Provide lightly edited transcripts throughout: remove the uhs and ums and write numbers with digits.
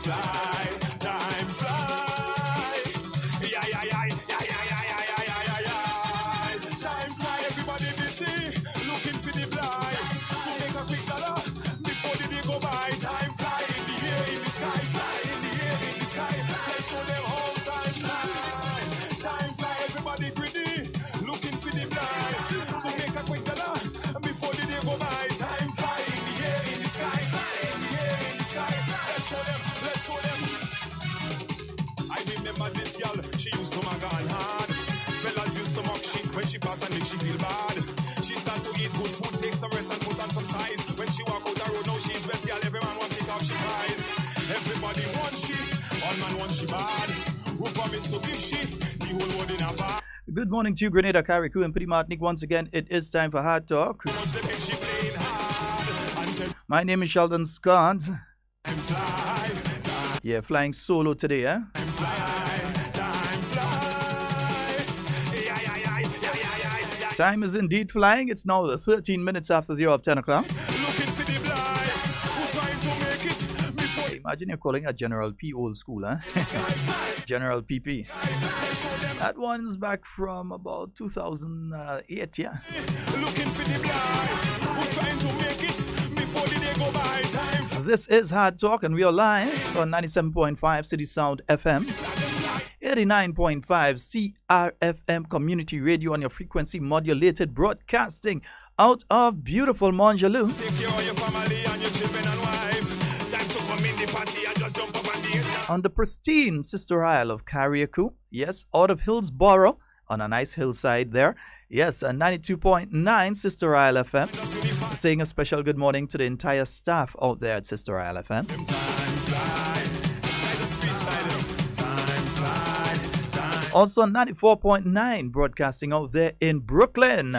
fly. Yeah, yeah, yeah, yeah, yeah, yeah, yeah, yeah, yeah, yeah. Time fly, everybody busy, looking for the blind. To make a quick dollar, before the day go by. Time fly in the air, in the sky, fly in the air, in the sky. Let's show them how time fly. Time fly, everybody greedy, looking for the blind. To make a quick dollar, before the day go by. Time fly in the air, in the sky, fly in the air, in the sky. Let's show them, let's show them. I remember this girl, she used to mag on hard. Fellas used to mock she when she pass and make she feel bad. She start to eat good food, take some rest and put on some size. When she walk out the road, now she's best girl. Every man want pick up she prize. Everybody want she, all man want she bad. Who promise to give she the whole world in a bag. Good morning to you, Grenada, Carriacou, and Pretty Martinique. Once again, it is time for Hard Talk. My name is Sheldon Scott. Yeah, flying solo today, eh? Time is indeed flying. It's now 13 minutes after the hour of 10 o'clock. Imagine you're calling a General P old school, huh? General PP. That one's back from about 2008, yeah. This is Hard Talk, and we are live on 97.5 City Sound FM, 89.5 CRFM Community Radio on your frequency modulated broadcasting out of beautiful Montjaloux. Take care of your family and your children and wife. Time to come in the party and just jump up and be on the pristine Sister Isle of Carriacou. Yes, out of Hillsborough, on a nice hillside there. Yes, 92.9 Sister Isle FM. Saying a special good morning to the entire staff out there at Sister Isle FM. Also 94.9 broadcasting out there in Brooklyn.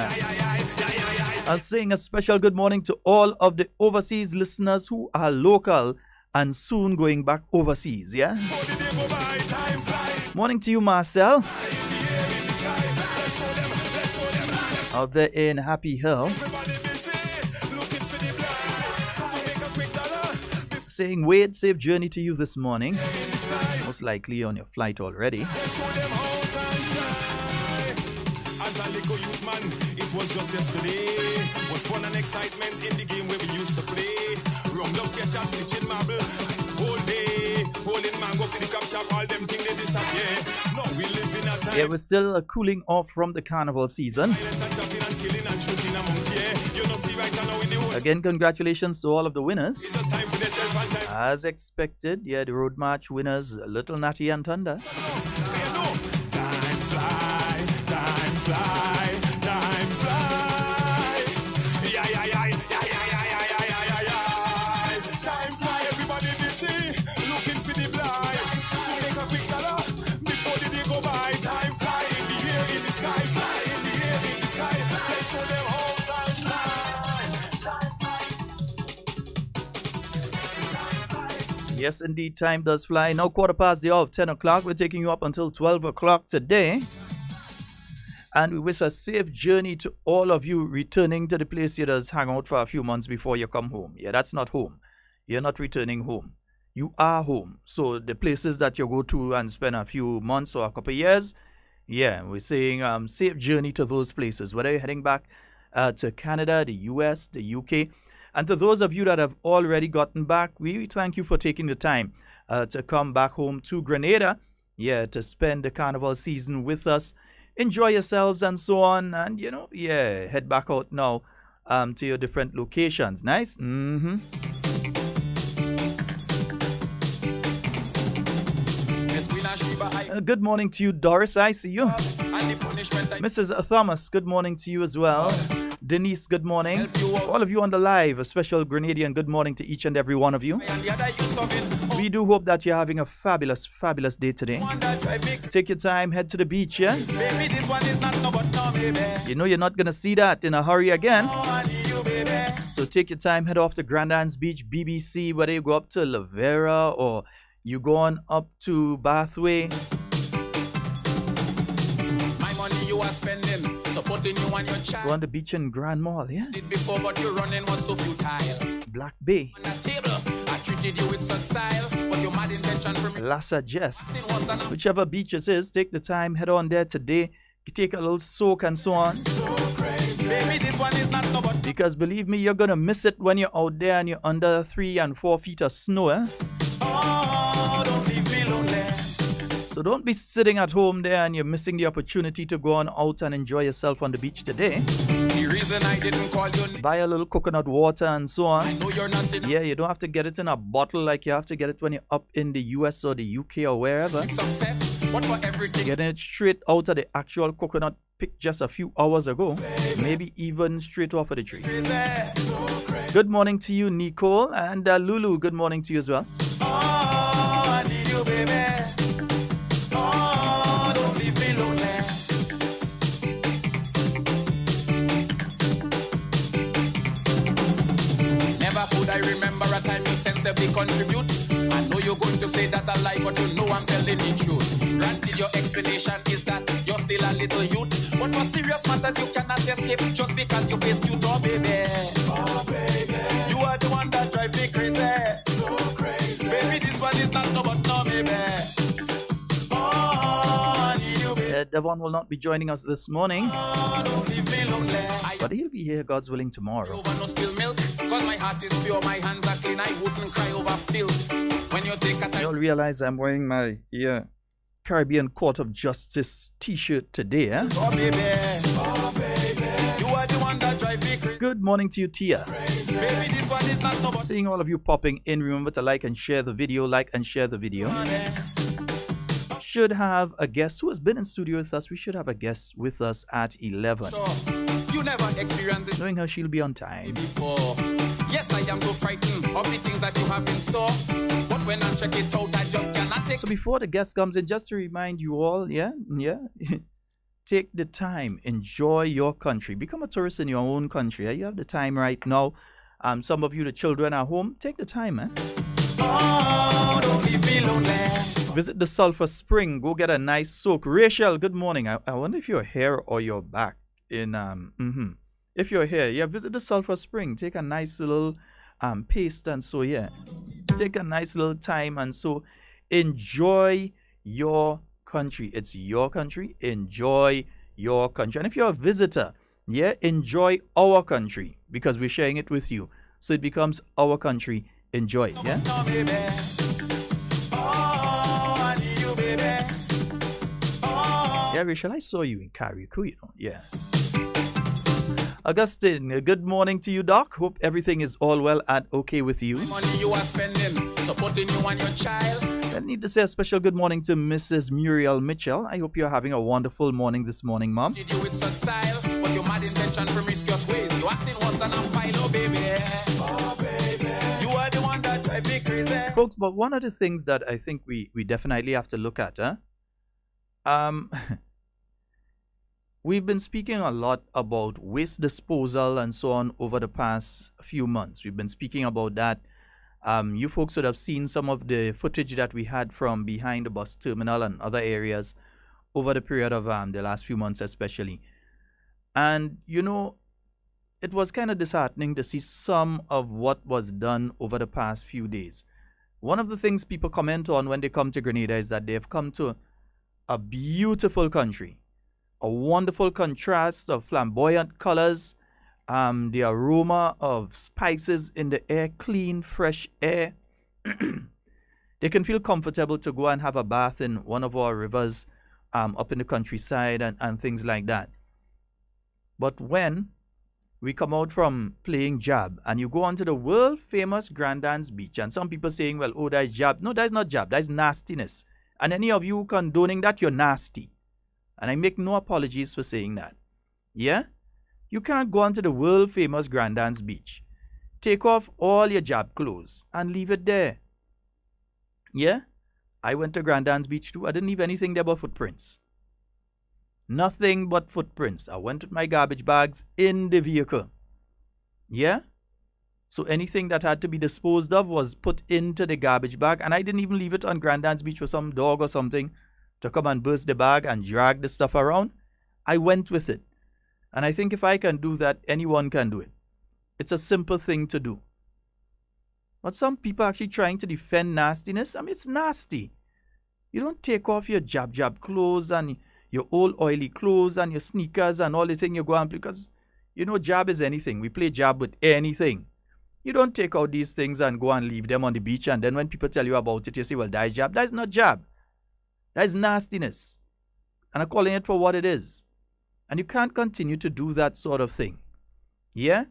Saying a special good morning to all of the overseas listeners who are local and soon going back overseas, yeah? Morning to you, Marcel. Out there in Happy Hill. Saying Wade, safe journey to you this morning. Most likely on your flight already. It was just yesterday. Was fun and excitement in the game where we used to play. Rum love catchers, pitching marble. Whole day, holding mango for the crab chop. All them things they disappear. No, we live in a time. Yeah, we're still cooling off from the carnival season. Again, congratulations to all of the winners. As expected, yeah, the road march winners, Little Natty and Thunder. Time fly, time fly. Looking for the blind to make a quick dollar before the day go by. Time fly in the air, in the sky, fly in the air, in the sky. Let's show them how time fly. Time fly. Yes, indeed, time does fly. Now, quarter past the hour of 10 o'clock. We're taking you up until 12 o'clock today. And we wish a safe journey to all of you returning to the place you just hang out for a few months before you come home. Yeah, that's not home. You're not returning home. You are home. So the places that you go to and spend a few months or a couple of years, yeah, we're saying safe journey to those places. Whether you're heading back to Canada, the US, the UK. And to those of you that have already gotten back, we thank you for taking the time to come back home to Grenada, yeah, to spend the carnival season with us. Enjoy yourselves and so on. And, you know, yeah, head back out now to your different locations. Nice? Mm-hmm. Good morning to you, Doris. I see you. Mrs. Thomas, good morning to you as well. Denise, good morning. All of you on the live, a special Grenadian good morning to each and every one of you. We do hope that you're having a fabulous, fabulous day today. Take your time, head to the beach, yeah? You know you're not going to see that in a hurry again. So take your time, head off to Grand Anne's Beach, BBC, whether you go up to Lavera or you go on up to Bathway. My money you are spending, supporting you and your child. Go on the beach in Grand Mall, yeah? Did before, but your running was so futile. Black Bay. On that table, I treated you with such style, but you're mad in intention for me. Lassa Jess. Whichever beach it is, take the time, head on there today. Take a little soak and so on. Baby, this one is not no but. Because believe me, you're gonna miss it when you're out there and you're under 3 and 4 feet of snow, eh? Oh, don't leave me lonely. So don't be sitting at home there and you're missing the opportunity to go on out and enjoy yourself on the beach today. The reason I didn't call you. Buy a little coconut water and so on. I know you're not in. Yeah, you don't have to get it in a bottle like you have to get it when you're up in the US or the UK or wherever. Success, but for everything. Getting it straight out of the actual coconut picked just a few hours ago. Maybe even straight off of the tree. Good morning to you, Nicole. And Lulu, good morning to you as well. Oh, I need you, baby. Oh, don't leave me lonely. Never could I remember a time you sensibly contribute. I know you're going to say that I lie, but you know I'm telling the truth. Granted, your explanation is that you're still a little youth. But for serious matters, you cannot escape just because you face cute, oh baby. Oh baby. You are the one that drives me crazy. So crazy. Baby, this one is not no but no, baby. Oh, I need you, baby. Devon will not be joining us this morning. Oh, don't leave me lonely. But he'll be here, God's willing, tomorrow. Over no spill milk, cause my heart is pure, my hands are clean, I wouldn't cry over filth. When you take a time. You'll realize I'm wearing my Caribbean Court of Justice t-shirt today, eh? Oh baby, you are the one that drive me crazy. Good morning to you, Tia. Baby, this one is not no but. Seeing all of you popping in, remember to like and share the video, Should have a guest who has been in studio with us. We should have a guest with us at 11. Sure. You never experienced it Knowing her, she'll be on time. before. Yes, I am so frightened of the things that you have in store. But when I check it out, I just cannot take. So before the guest comes in, just to remind you all, take the time, enjoy your country, become a tourist in your own country. You have the time right now. Some of you, the children at home, take the time, eh? Oh, don't leave me lonely. Visit the Sulphur Spring, go get a nice soak. Rachel, good morning. I wonder if you're here or you're back in If you're here, visit the Sulphur Spring. Take a nice little paste and so take a nice little time and so enjoy your country. It's your country. Enjoy your country. And if you're a visitor, enjoy our country because we're sharing it with you. So it becomes our country. Enjoy it, yeah? No, baby. Oh, I need you, baby. Oh. Yeah, Rachel, I saw you in Carriacou, you know. Yeah. Augustine, good morning to you, Doc. Hope everything is all well and okay with you. Money you are spending, supporting you and your child. I need to say a special good morning to Mrs. Muriel Mitchell. I hope you're having a wonderful morning this morning, Mom. Did you with such style, but your mad intention, promiscuous ways. You acting worse than a philo, baby. Oh, baby. You are the one that drive me crazy. Folks, but one of the things that I think we definitely have to look at, we've been speaking a lot about waste disposal and so on over the past few months. We've been speaking about that. You folks would have seen some of the footage that we had from behind the bus terminal and other areas over the period of the last few months especially. And, you know, it was kind of disheartening to see some of what was done over the past few days. One of the things people comment on when they come to Grenada is that they've come to a beautiful country. A wonderful contrast of flamboyant colors, the aroma of spices in the air, clean, fresh air. They can feel comfortable to go and have a bath in one of our rivers up in the countryside and things like that. But when we come out from playing jab and you go onto the world-famous Grandans Beach, and some people saying, well, oh, that's jab. No, that's not jab. That's nastiness. And any of you condoning that, you're nasty. And I make no apologies for saying that. Yeah? You can't go onto the world-famous Grandans Beach, take off all your jab clothes, and leave it there. Yeah? I went to Grandans Beach too. I didn't leave anything there but footprints. Nothing but footprints. I went with my garbage bags in the vehicle. Yeah? So anything that had to be disposed of was put into the garbage bag, and I didn't even leave it on Grandans Beach for some dog or something to come and burst the bag and drag the stuff around. I went with it. And I think if I can do that, anyone can do it. It's a simple thing to do. But some people actually trying to defend nastiness. I mean, it's nasty. You don't take off your jab clothes and your old oily clothes and your sneakers and all the thing you go and play, because you know jab is anything. We play jab with anything. You don't take out these things and go and leave them on the beach, and then when people tell you about it, you say, well, that is jab. That is not jab. That is nastiness. And I'm calling it for what it is. And you can't continue to do that sort of thing. Yeah?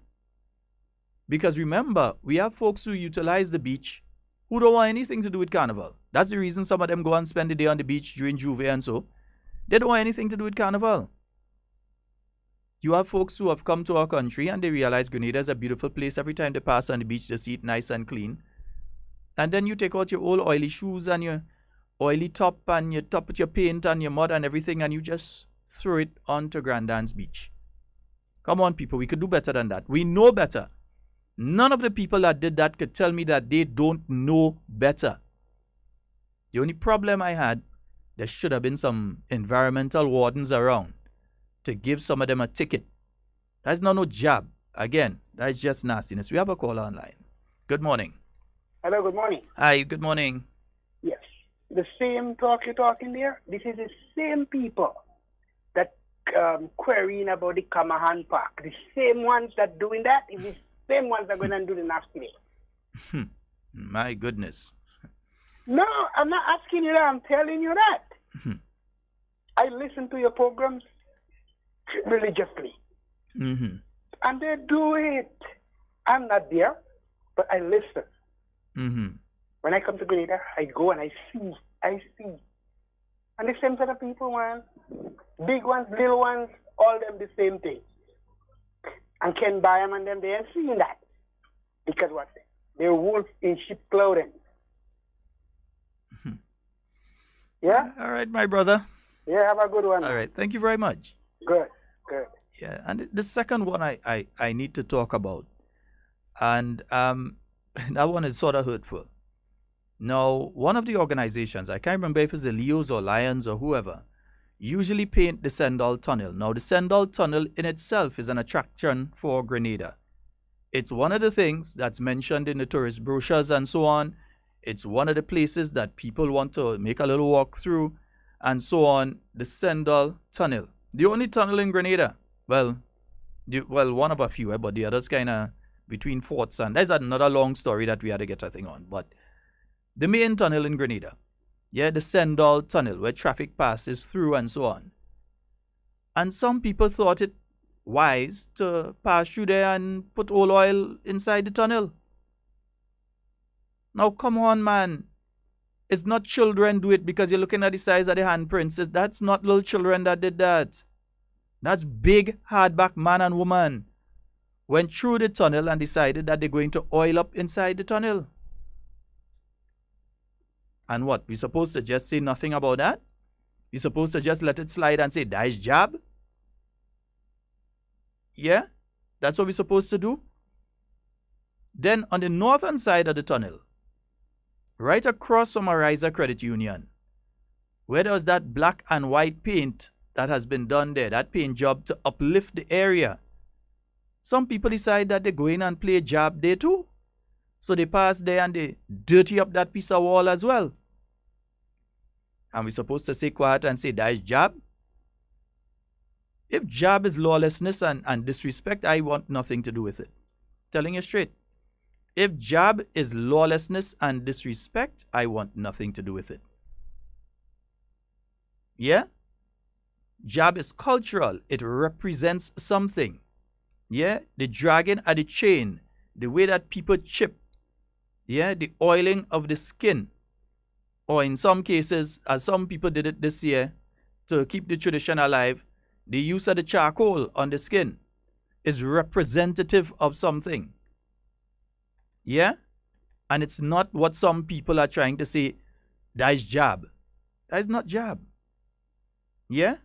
Because remember, we have folks who utilize the beach who don't want anything to do with carnival. That's the reason some of them go and spend the day on the beach during Juve and so. They don't want anything to do with carnival. You have folks who have come to our country and they realize Grenada is a beautiful place. Every time they pass on the beach, they see it nice and clean. And then you take out your old oily shoes and your oily top and your top with your paint and your mud and everything, and you just throw it onto Grandans Beach. Come on, people, we could do better than that. We know better. None of the people that did that could tell me that they don't know better. The only problem I had, there should have been some environmental wardens around to give some of them a ticket. That's not no job. Again, that's just nastiness. We have a caller online. Good morning. Hello, good morning. Hi, good morning. Yes. The same talk you're talking there, this is the same people that querying about the Kamahan Park. The same ones that doing that is the same ones that are going to do the nasty. My goodness. No, I'm not asking you that. I'm telling you that. I listen to your programs religiously. And they do it. I'm not there, but I listen. When I come to Grenada, I go and I see. And the same set of people, man. Big ones, little ones, all them the same thing. And Ken Byam and them, they ain't seeing that. Because what? They're wolves in sheep clothing. Yeah? All right, my brother. Yeah, have a good one. All right, thank you very much. Good. Yeah, and the second one I need to talk about, and that one is sort of hurtful. Now, one of the organizations, I can't remember if it's the Leos or Lions or whoever, usually paint the Sendall Tunnel. Now, the Sendall Tunnel in itself is an attraction for Grenada. It's one of the things that's mentioned in the tourist brochures and so on. It's one of the places that people want to make a little walk through and so on. The Sendall Tunnel. The only tunnel in Grenada. Well, one of a few, but the others kind of between forts. And there's another long story that we had to get a thing on. But the main tunnel in Grenada. Yeah, the Sendall Tunnel, where traffic passes through and so on. And some people thought it wise to pass through there and put oil inside the tunnel. Now, come on, man. It's not children do it because you're looking at the size of the handprints. That's not little children that did that. That's big, hardback man and woman went through the tunnel and decided that they're going to oil up inside the tunnel. And what? We're supposed to just say nothing about that? We're supposed to just let it slide and say, that is jab? Yeah? That's what we're supposed to do? Then on the northern side of the tunnel, right across from Ariza Credit Union, where there was that black and white paint that has been done there, that paint job to uplift the area, some people decide that they go in and play jab there too. So they pass there and they dirty up that piece of wall as well. And we're supposed to stay quiet and say, that is jab? If jab is lawlessness and disrespect, I want nothing to do with it. Telling you straight. If jab is lawlessness and disrespect, I want nothing to do with it. Yeah? Jab is cultural. It represents something. Yeah? The dragging at the chain, the way that people chip. Yeah? The oiling of the skin. Or in some cases, as some people did it this year, to keep the tradition alive, the use of the charcoal on the skin is representative of something. Yeah? And it's not what some people are trying to say, that is jab. That is not jab. Yeah?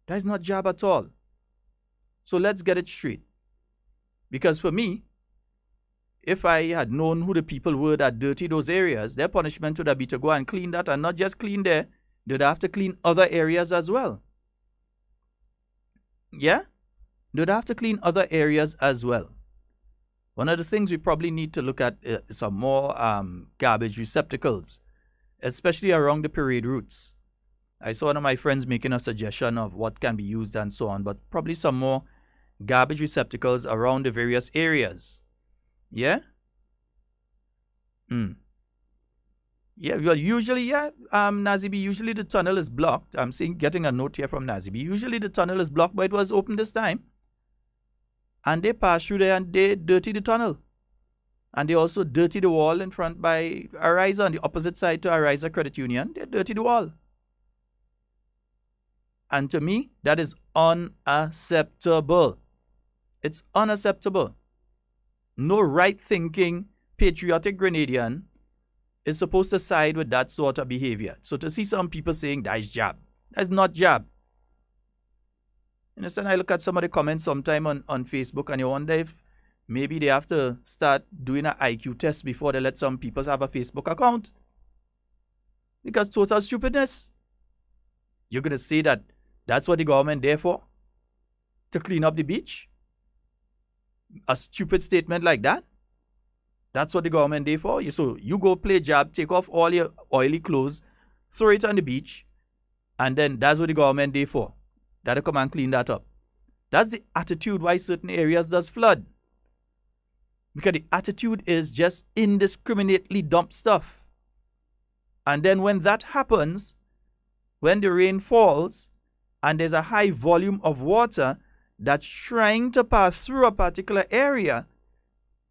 That is not jab at all. So let's get it straight. Because for me, if I had known who the people were that dirty those areas, their punishment would have been to go and clean that, and not just clean there, they'd have to clean other areas as well. Yeah? They'd have to clean other areas as well. One of the things we probably need to look at is some more garbage receptacles, especially around the parade routes. I saw one of my friends making a suggestion of what can be used and so on, but probably some more garbage receptacles around the various areas. Yeah? Yeah, well, usually, Nazibi, usually the tunnel is blocked. I'm getting a note here from Nazibi. Usually the tunnel is blocked, but it was open this time. And they passed through there and they dirty the tunnel. And they also dirty the wall in front by Ariza on the opposite side to Ariza Credit Union. They dirty the wall. And to me, that is unacceptable. It's unacceptable. No right-thinking, patriotic Grenadian is supposed to side with that sort of behavior. So to see some people saying that is jab, that's not jab. You understand? I look at some of the comments sometime on Facebook and you wonder if maybe they have to start doing an IQ test before they let some people have a Facebook account. Because total stupidness. You're going to say that that's what the government there for? To clean up the beach? A stupid statement like that? That's what the government there for? So you go play jab, take off all your oily clothes, throw it on the beach, and then that's what the government there for. That'll come and clean that up. That's the attitude why certain areas does flood. Because the attitude is just indiscriminately dump stuff. And then when that happens, when the rain falls, and there's a high volume of water that's trying to pass through a particular area,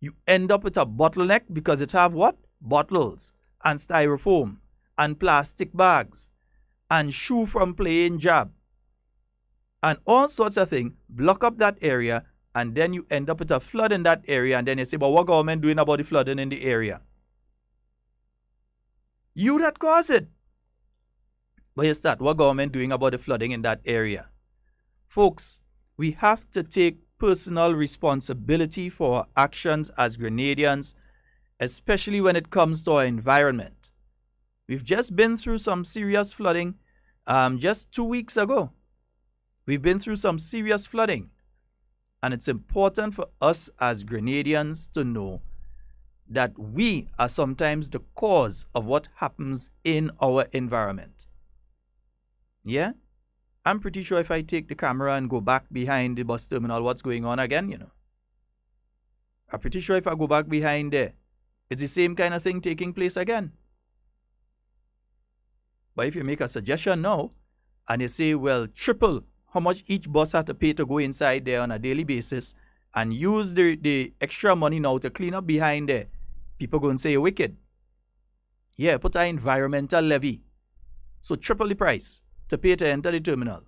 you end up with a bottleneck because it have what? Bottles and styrofoam and plastic bags and shoe from playing jab and all sorts of things block up that area, and then you end up with a flood in that area, and then you say, but what government doing about the flooding in the area? You that caused it. But you start, what government doing about the flooding in that area? Folks, we have to take personal responsibility for our actions as Grenadians, especially when it comes to our environment. We've just been through some serious flooding just 2 weeks ago. We've been through some serious flooding. And it's important for us as Grenadians to know that we are sometimes the cause of what happens in our environment. Yeah? I'm pretty sure if I take the camera and go back behind the bus terminal, what's going on again, you know? I'm pretty sure if I go back behind there, it's the same kind of thing taking place again. But if you make a suggestion now, and you say, well, triple how much each bus has to pay to go inside there on a daily basis, and use the extra money now to clean up behind there, people go and say you're wicked. Yeah, put an environmental levy. So triple the price to pay to enter the terminal.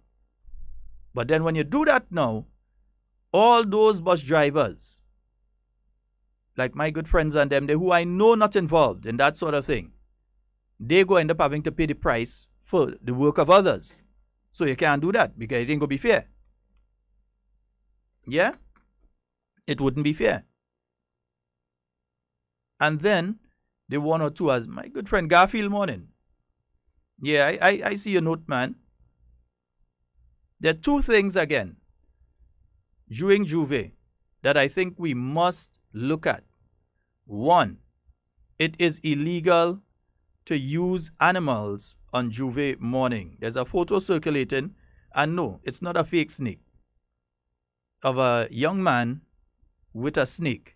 But then when you do that now, all those bus drivers, like my good friends and them, who I know not involved in that sort of thing, they go end up having to pay the price for the work of others. So you can't do that because it ain't going to be fair. Yeah? It wouldn't be fair. And then the one or two, as my good friend Garfield Morning. Yeah, I see your note, man. There are two things again during Juve that I think we must look at. One, it is illegal to use animals on Juve morning. There's a photo circulating, and no, it's not a fake snake, of a young man with a snake.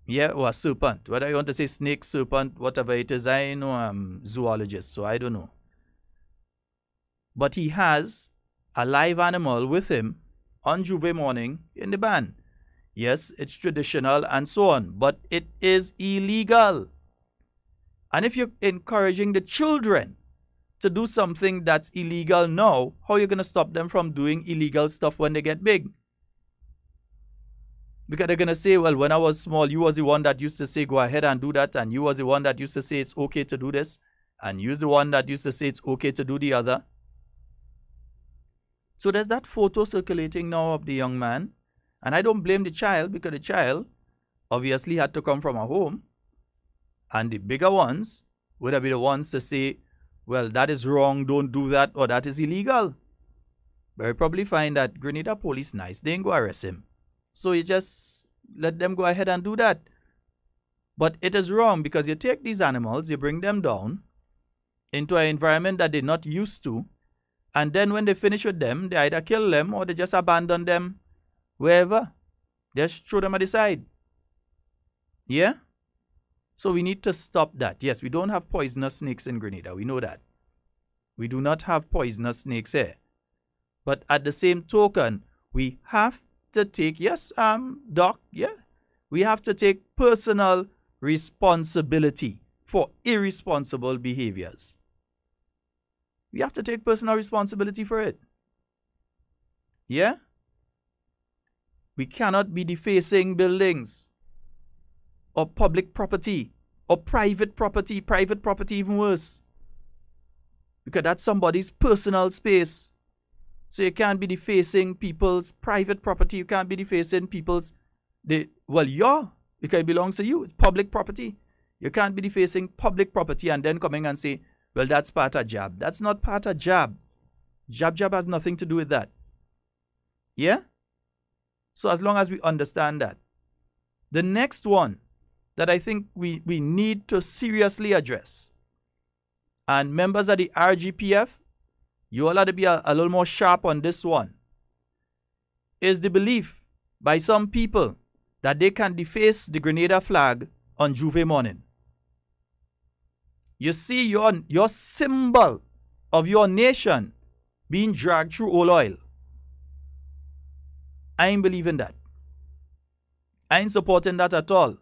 Yeah, or a serpent. Whether you want to say snake, serpent, whatever it is, I know I'm zoologist, so I don't know. But he has a live animal with him on Juve morning in the band. Yes, it's traditional and so on, but it is illegal. And if you're encouraging the children to do something that's illegal now, how are you going to stop them from doing illegal stuff when they get big? Because they're going to say, well, when I was small, you was the one that used to say, go ahead and do that. And you was the one that used to say it's okay to do this. And you're the one that used to say it's okay to do the other. So there's that photo circulating now of the young man. And I don't blame the child, because the child obviously had to come from a home. And the bigger ones would have been the ones to say, well, that is wrong, don't do that, or that is illegal. But you probably find that Grenada police nice, they ain't go arrest him. So you just let them go ahead and do that. But it is wrong because you take these animals, you bring them down into an environment that they're not used to, and then when they finish with them, they either kill them or they just abandon them wherever. Just throw them at the side. Yeah? So we need to stop that. Yes, we don't have poisonous snakes in Grenada. We know that. We do not have poisonous snakes here. But at the same token, we have to take, yes, Doc, yeah, we have to take personal responsibility for irresponsible behaviors. We have to take personal responsibility for it. Yeah? We cannot be defacing buildings or public property or private property even worse. Because that's somebody's personal space. So you can't be defacing people's private property. You can't be defacing people's, because it belongs to you. It's public property. You can't be defacing public property and then coming and say, well, that's part of JAB. That's not part of JAB. JAB has nothing to do with that. Yeah? So as long as we understand that. The next one that I think we need to seriously address, and members of the RGPF, you all have to be a little more sharp on this one, is the belief by some people that they can deface the Grenada flag on Juve morning. You see your symbol of your nation being dragged through old oil. I ain't believing that. I ain't supporting that at all.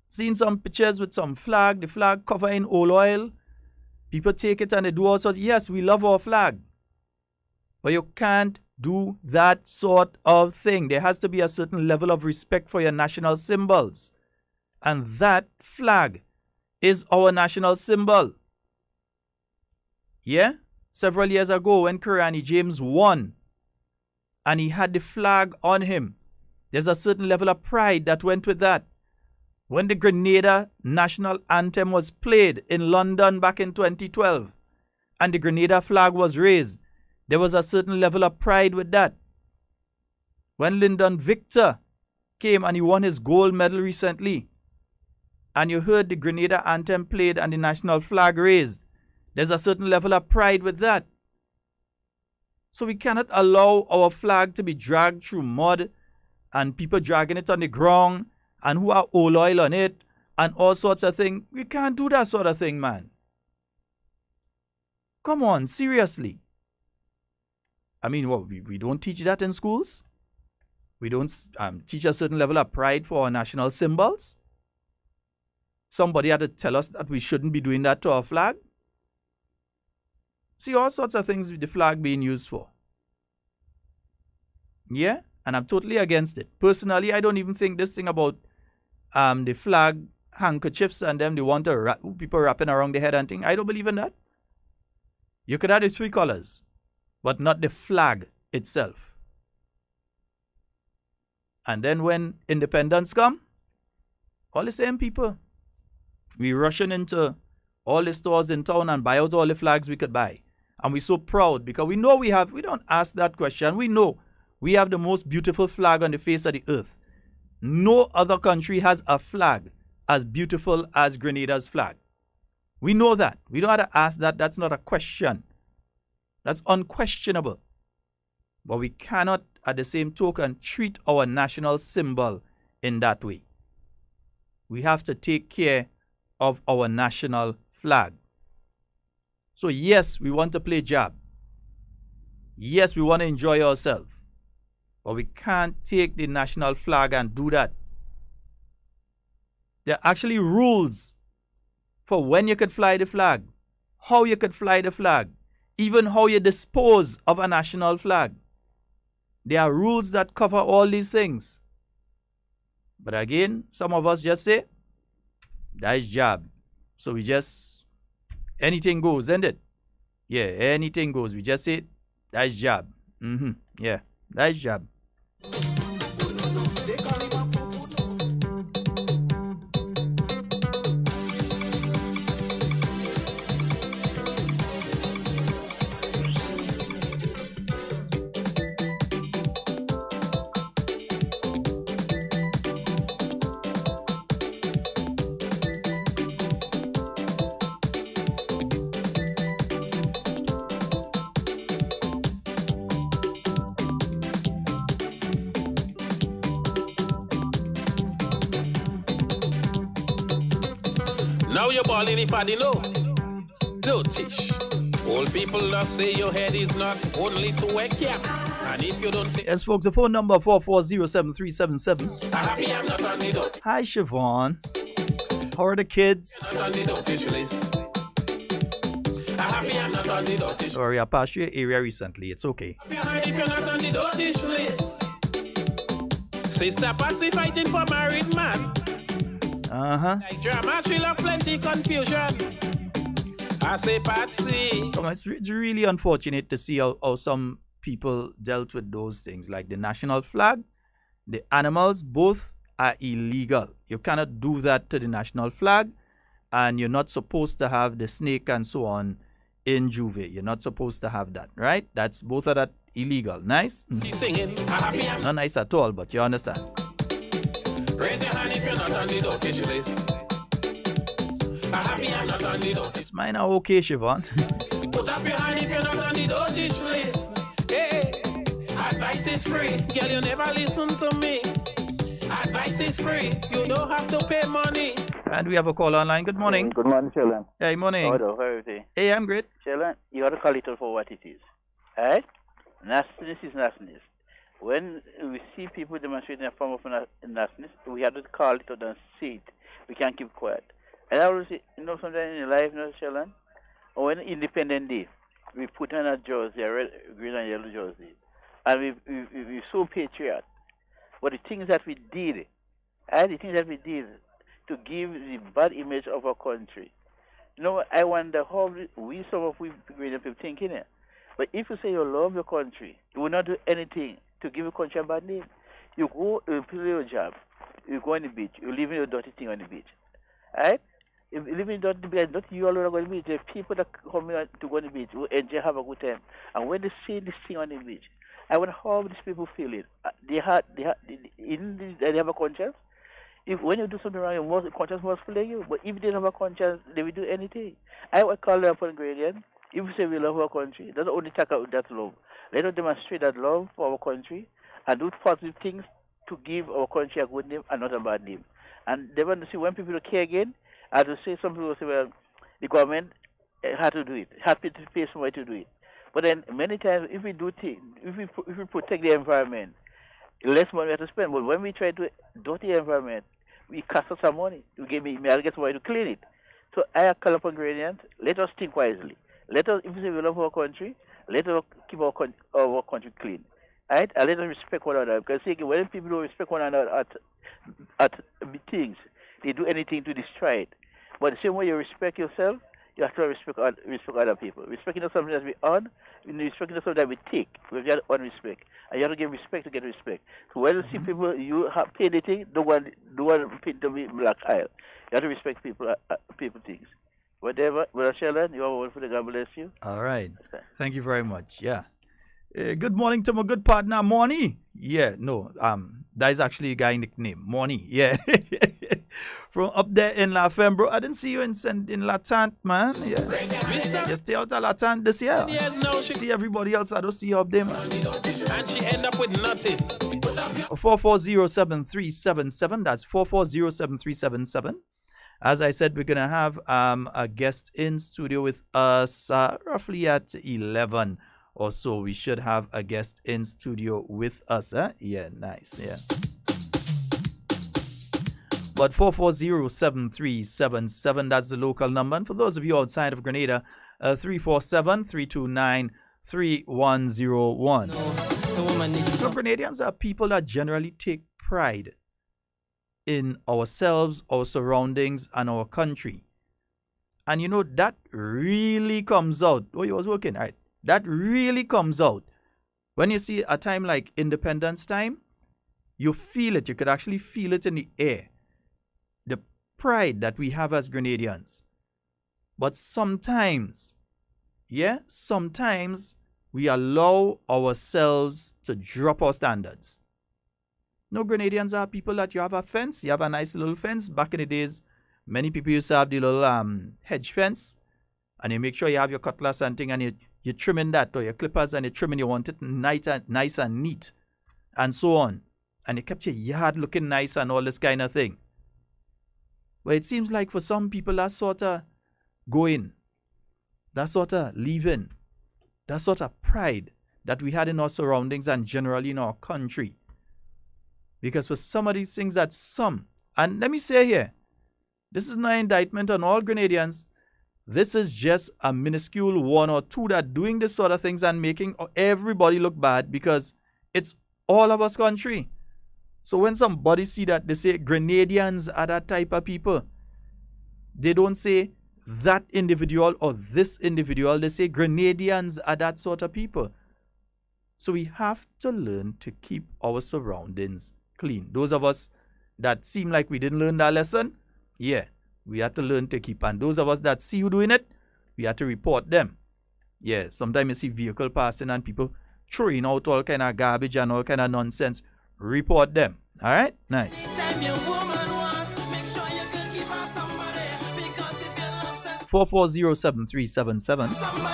Seen some pictures with some flag, the flag covered in old oil. People take it and they do all sorts. Yes, we love our flag. But you can't do that sort of thing. There has to be a certain level of respect for your national symbols. And that flag is our national symbol. Yeah? Several years ago when Kirani James won and he had the flag on him, there's a certain level of pride that went with that. When the Grenada national anthem was played in London back in 2012 and the Grenada flag was raised, there was a certain level of pride with that. When Lyndon Victor came and he won his gold medal recently, and you heard the Grenada anthem played and the national flag raised, there's a certain level of pride with that. So we cannot allow our flag to be dragged through mud and people dragging it on the ground and who are old oil on it and all sorts of things. We can't do that sort of thing, man. Come on, seriously. I mean, what, we don't teach that in schools? We don't teach a certain level of pride for our national symbols? Somebody had to tell us that we shouldn't be doing that to our flag? See, all sorts of things with the flag being used for. Yeah? And I'm totally against it. Personally, I don't even think this thing about the flag handkerchiefs and them, they want to people wrapping around their head and thing. I don't believe in that. You could have the three colors, but not the flag itself. And then when independence come, all the same people, we rushing into all the stores in town and buy out all the flags we could buy. And we're so proud because we know we don't ask that question. We know we have the most beautiful flag on the face of the earth. No other country has a flag as beautiful as Grenada's flag. We know that. We don't have to ask that. That's not a question. That's unquestionable. But we cannot, at the same token, treat our national symbol in that way. We have to take care of our national flag. So yes, we want to play jab. Yes, we want to enjoy ourselves. But we can't take the national flag and do that. There are actually rules for when you could fly the flag, how you could fly the flag, even how you dispose of a national flag. There are rules that cover all these things. But again, some of us just say, that is jab. So we just, anything goes, isn't it? Yeah, anything goes. We just say, that is jab. Yeah, that is jab. Now you're balling if I didn't know. Dirtish. Old people just say your head is not only to work cap. And if you don't think... Yes, folks, the phone number 4407377. Happy I'm not on the dirty. Hi, Siobhan. How are the kids? Not on the dirty list. Happy I'm not on the dirty. Sorry, I passed your area recently. It's okay. If you're not on the dirty list. Sister Patsy fighting for married man. Like drama, she love plenty confusion. I say Patsy. Come on, it's really unfortunate to see how some people dealt with those things. Like the national flag, the animals, both are illegal. You cannot do that to the national flag. And you're not supposed to have the snake and so on in Juve. You're not supposed to have that, right? That's both of that illegal. Nice? She's singing. Happy Not nice at all, but you understand. Raise your hand if you're not on the dirty list. Happy I'm not on the dirty. It's mine are okay, Siobhan. Put up your hand if you're not on the dirty list. Hey, advice is free. Girl, you never listen to me. Advice is free. You don't have to pay money. And we have a call online. Good morning. Good morning, Sheldon. Hey, morning. How are you? Hey, I'm great. Sheldon, you got to call it out for what it is. Alright? Nastiness is nastiness. When we see people demonstrating a form of nastiness, we have to call it out and see it. We can't keep quiet. And I always say, sometimes in your life, Sheldon, or when Independent Day, we put on a jersey, a red, green and yellow jersey, and we're so patriot. But the things that we did, to give the bad image of our country. I wonder how some of we great people thinking it. But if you say you love your country, you will not do anything to give your country a bad name. You go, you play your job, you go on the beach, you leave your dirty thing on the beach. Right? If you live in dirty beach, not you alone are going to the beach. There are people that come to go on the beach who enjoy, have a good time. And when they see this thing on the beach, I wonder how these people feel it. They have a conscience. When you do something wrong, your conscience must play you. But if they don't have a conscience, they will do anything. I would call them upon gradient. If we say we love our country, let's only talk about that love. Let us demonstrate that love for our country and do positive things to give our country a good name and not a bad name. And they want to see when people don't care again, I to say some people say, well, the government had to do it, happy to pay somebody to do it. But then many times, if we do things, if we protect the environment, less money we have to spend. But when we try to dirty the environment, we cost us some money. I'll get somebody to clean it. So I call upon Gradient, let us think wisely. Let us, if we say we love our country, let us keep our country clean. Right? And let us respect one another. Because when people don't respect one another at meetings, they do anything to destroy it. But the same way you respect yourself, you have to respect other people. Respecting is something that we earn, respecting is something that we take. We have to earn respect. And you have to give respect to get respect. So when you see people, you have paid anything, don't want to be black eye. You have to respect people things. Whatever, Brother Sheldon, you have a wonderful day. God bless you. All right. Thank you very much. Yeah. Good morning to my good partner, Morny. Yeah, no, that is actually a guy nickname, Morny. Yeah. From up there in La Femme, bro. I didn't see you in La Tante, man. Yeah. You stay out of La Tante this year. See everybody else, I don't see you up there, man. And she end up with nothing. 4407377. That's 4407377. As I said, we're going to have a guest in studio with us roughly at 11 or so. We should have a guest in studio with us. Yeah, nice. Yeah. But 4407377, that's the local number. And for those of you outside of Grenada, 347-329-3101. So Grenadians are people that generally take pride in ourselves, our surroundings, and our country. And that really comes out. Oh, you was working, right? That really comes out. When you see a time like Independence Time, you feel it. You could actually feel it in the air. The pride that we have as Grenadians. But sometimes we allow ourselves to drop our standards. No, Grenadians are people that you have a fence. You have a nice little fence. Back in the days, many people used to have the little hedge fence. And you make sure you have your cutlass and thing, and you're trimming that, or your clippers, and you're trimming. You want it nice and neat, and so on. And you kept your yard looking nice and all this kind of thing. But it seems like for some people that sort of going, that sort of leaving, that sort of pride that we had in our surroundings and generally in our country. Because for some of these things that some, and let me say here, this is not an indictment on all Grenadians. This is just a minuscule one or two that doing this sort of things and making everybody look bad because it's all of us country. So when somebody see that, they say Grenadians are that type of people. They don't say that individual or this individual. They say Grenadians are that sort of people. So we have to learn to keep our surroundings clean. Those of us that seem like we didn't learn that lesson, yeah, we have to learn to keep. And those of us that see you doing it, we have to report them. Yeah, sometimes you see vehicle passing and people throwing out all kind of garbage and all kind of nonsense. Report them. All right? Nice. 440-7377.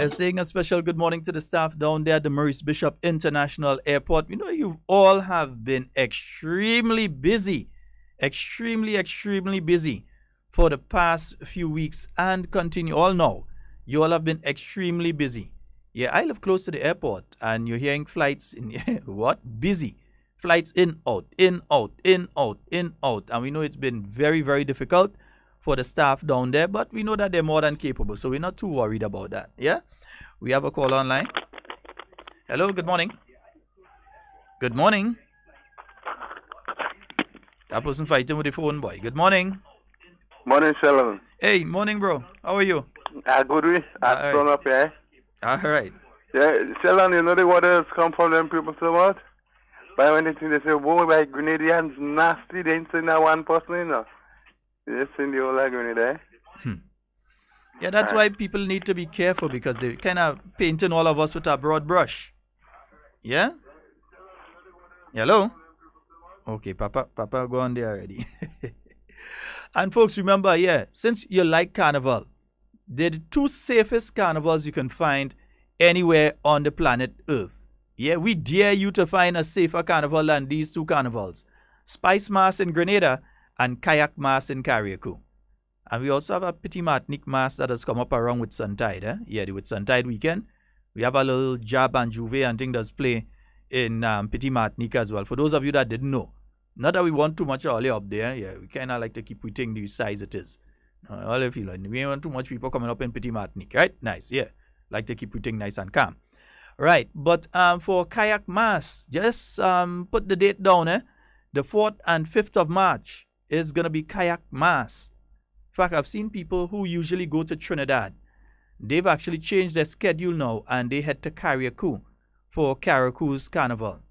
Saying a special good morning to the staff down there at the Maurice Bishop International Airport. We know you all have been extremely busy for the past few weeks and continue all now. You all have been extremely busy. Yeah, I live close to the airport and you're hearing flights in what? Busy. Flights in, out, in, out, in, out, in, out. And we know it's been very, very difficult for the staff down there, but we know that they're more than capable, so we're not too worried about that. Yeah, we have a call online. Hello, good morning. Good morning. That person fighting with the phone, boy. Good morning. Morning, Sheldon. Hey, morning, bro. How are you? Good way. I turn up here. All right. Yeah, Sheldon, you know the waters come from them people so much. But when they think they say, "Whoa, like Grenadians nasty," they ain't saying that one person, you know. Yes, in the whole agony there. Yeah, that's why people need to be careful because they're kind of painting all of us with a broad brush. Yeah? Hello? Okay, Papa go on there already. And folks, remember, yeah, since you like carnival, they're the two safest carnivals you can find anywhere on the planet Earth. Yeah, we dare you to find a safer carnival than these two carnivals. Spice Mass in Grenada and Kayak Mass in Carriacou. And we also have a Petit Martinique Mass that has come up around with Suntide. Yeah, the with Suntide weekend. We have a little jab and juve and thing does play in Petit Martinique as well. For those of you that didn't know. Not that we want too much early up there. Yeah, we kind of like to keep everything the size it is. All I feel like we don't want too much people coming up in Petit Martinique, right? Nice, yeah. Like to keep everything nice and calm. Right, but for Kayak Mass, just put the date down, The 4th and 5th of March is going to be Kayak Mass. In fact, I've seen people who usually go to Trinidad. They've actually changed their schedule now and they head to Carriacou for Carriacou's Carnival.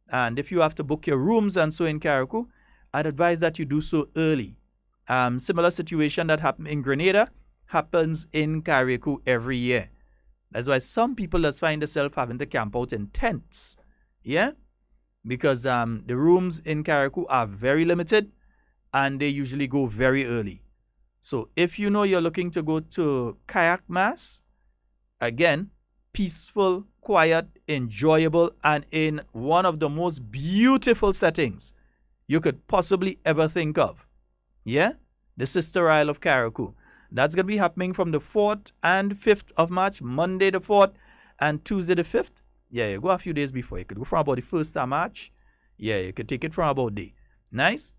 And if you have to book your rooms and so in Carriacou, I'd advise that you do so early. Similar situation that happened in Grenada happens in Carriacou every year. That's why some people just find themselves having to camp out in tents. Yeah? Because the rooms in Carriacou are very limited and they usually go very early. So if you know you're looking to go to Kayak Mass, again, peaceful, quiet, enjoyable, and in one of the most beautiful settings you could possibly ever think of. Yeah? The Sister Isle of Carriacou. That's going to be happening from the 4th and 5th of March, Monday the 4th and Tuesday the 5th. Yeah, you go a few days before. You could go from about the 1st of March. Yeah, you could take it from about there. Nice?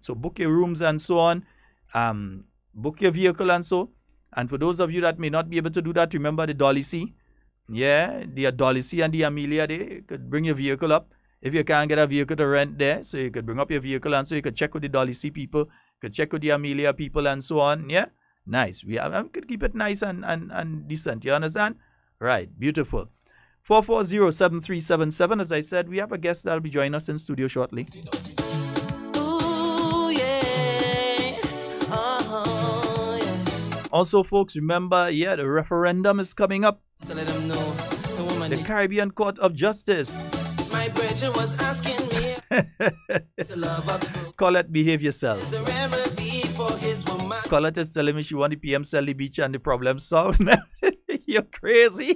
So book your rooms and so on. Book your vehicle and so. And for those of you that may not be able to do that, remember the Dolly C. Yeah, the Dolly C and the Amelia there. You could bring your vehicle up. If you can't get a vehicle to rent there, so you could bring up your vehicle and so you could check with the Dolly C people. You could check with the Amelia people and so on. Yeah? Nice. We could keep it nice and decent. You understand? Right. Beautiful. 440-7377. As I said, we have a guest that will be joining us in studio shortly. Ooh, yeah. Yeah. Also, folks, remember, the referendum is coming up. To let them know, the Caribbean Court of Justice. My brethren was asking me. Colette, behave yourself. Colette is telling me she want the PM Sally Beach and the problem solved. You're crazy.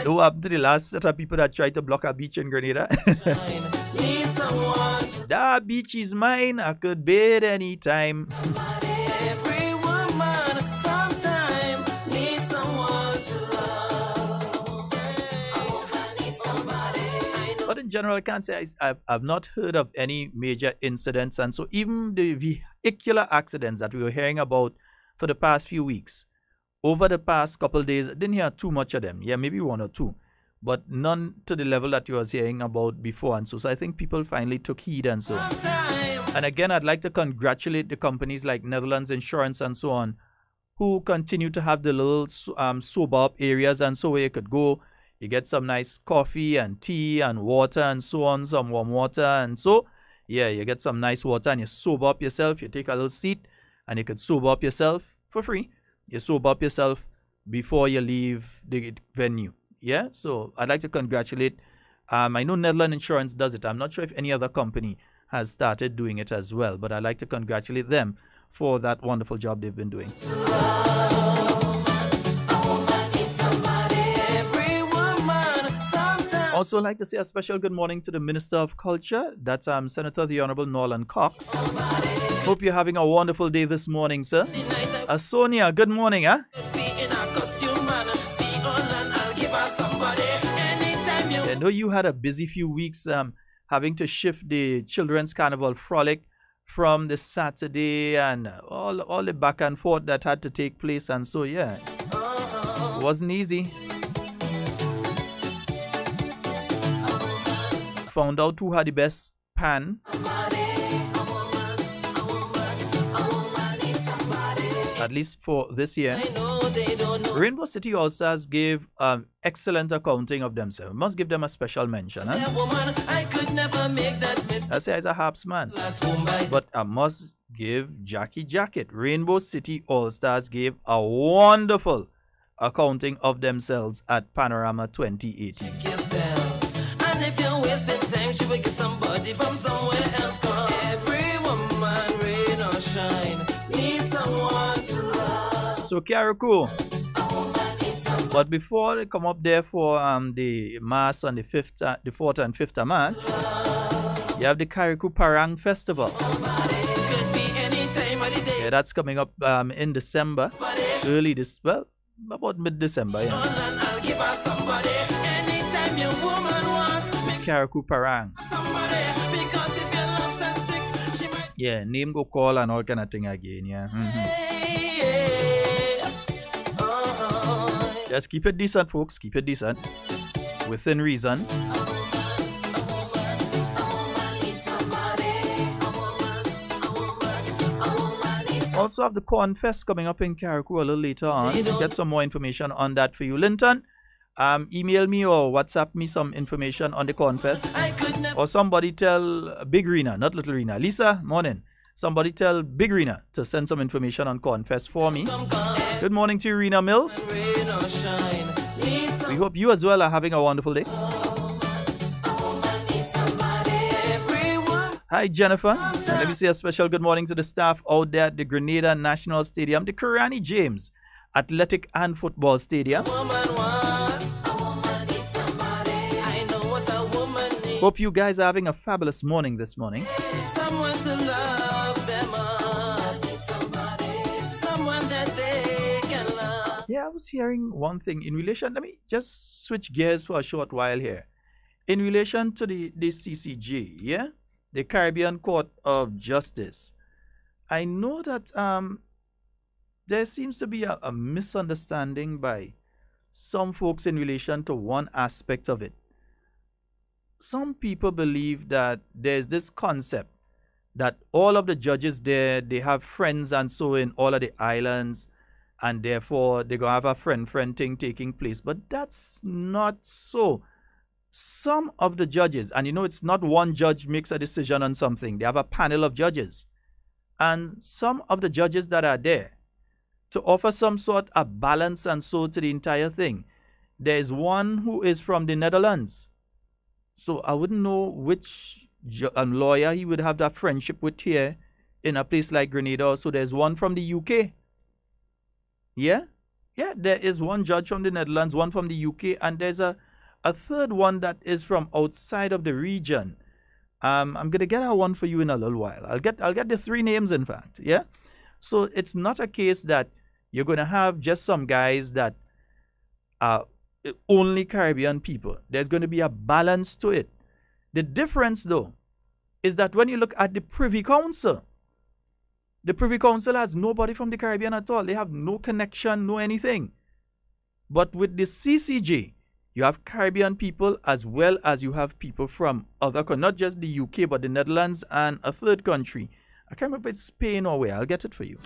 What happened to the last set of people that tried to block a beach in Grenada? That beach is mine. I could bathe anytime. But in general, I can't say I've not heard of any major incidents. And so even the vehicular accidents that we were hearing about for the past few weeks, over the past couple of days, I didn't hear too much of them. Yeah, maybe one or two, but none to the level that you was hearing about before. And so I think people finally took heed and so. And again, I'd like to congratulate the companies like Netherlands Insurance and so on, who continue to have the little sober up areas and so where you could go. You get some nice coffee and tea and water and so on, some warm water. And so, yeah, you get some nice water and you sober up yourself. You take a little seat and you could sober up yourself for free. You sober up yourself before you leave the venue. Yeah, so I'd like to congratulate. I know Netherlands Insurance does it. I'm not sure if any other company has started doing it as well, but I'd like to congratulate them for that wonderful job they've been doing. Also like to say a special good morning to the Minister of Culture. That's Senator the Honorable Norland Cox. Hope you're having a wonderful day this morning, sir. Sonia, good morning, huh? I know you had a busy few weeks having to shift the Children's Carnival Frolic from the Saturday and all the back and forth that had to take place. And so, yeah, it wasn't easy. Found out who had the best pan. At least for this year. Rainbow City All-Stars gave excellent accounting of themselves. Must give them a special mention. Huh? I say as a harps man. But I must give Jackie Jacket. Rainbow City All-Stars gave a wonderful accounting of themselves at Panorama 2018. She will get somebody from somewhere else. Every woman, rain or shine, needs someone to love. So Carriacou. But before they come up there for the mass on the 4th and 5th of March, you have the Carriacou Parang Festival. Could be any time of the day. Yeah, that's coming up in December, early this, well, about mid-December. Yeah. I'll give her somebody anytime your woman wants. Carriacou Parang. Yeah, name go call and all kind of thing again. Yeah. Just keep it decent, folks. Keep it decent. Within reason. Also have the Corn Fest coming up in Carriacou a little later on. Get some more information on that for you. Linton, email me or WhatsApp me some information on the Corn Fest. Or somebody tell Big Rena, not Little Rena. Lisa, morning. Somebody tell Big Rena to send some information on Corn Fest for me. Good morning to you, Rena Mills. We hope you as well are having a wonderful day. Hi, Jennifer. Let me say a special good morning to the staff out there at the Grenada National Stadium, the Kirani James Athletic and Football Stadium. Hope you guys are having a fabulous morning this morning. Someone to love them up. Someone that they can love. Yeah, I was hearing one thing in relation. Let me just switch gears for a short while here. In relation to the CCJ, yeah? The Caribbean Court of Justice. I know that there seems to be a misunderstanding by some folks in relation to one aspect of it. Some people believe that there's this concept that all of the judges there, they have friends and so in all of the islands, and therefore they're going to have a friend thing taking place. But that's not so. Some of the judges, and you know it's not one judge makes a decision on something. They have a panel of judges. And some of the judges that are there, to offer some sort of balance and so to the entire thing, there is one who is from the Netherlands. So I wouldn't know which lawyer he would have that friendship with here in a place like Grenada. So there's one from the UK. Yeah? Yeah, there is one judge from the Netherlands, one from the UK, and there's a third one that is from outside of the region. I'm gonna get that one for you in a little while. I'll get the 3 names, in fact. Yeah? So it's not a case that you're gonna have just some guys that are only Caribbean people. There's going to be a balance to it. The difference, though, is that when you look at the Privy Council has nobody from the Caribbean at all. They have no connection, no anything. But with the CCJ, you have Caribbean people as well as you have people from other countries, not just the UK, but the Netherlands and a third country. I can't remember if it's Spain or where. I'll get it for you.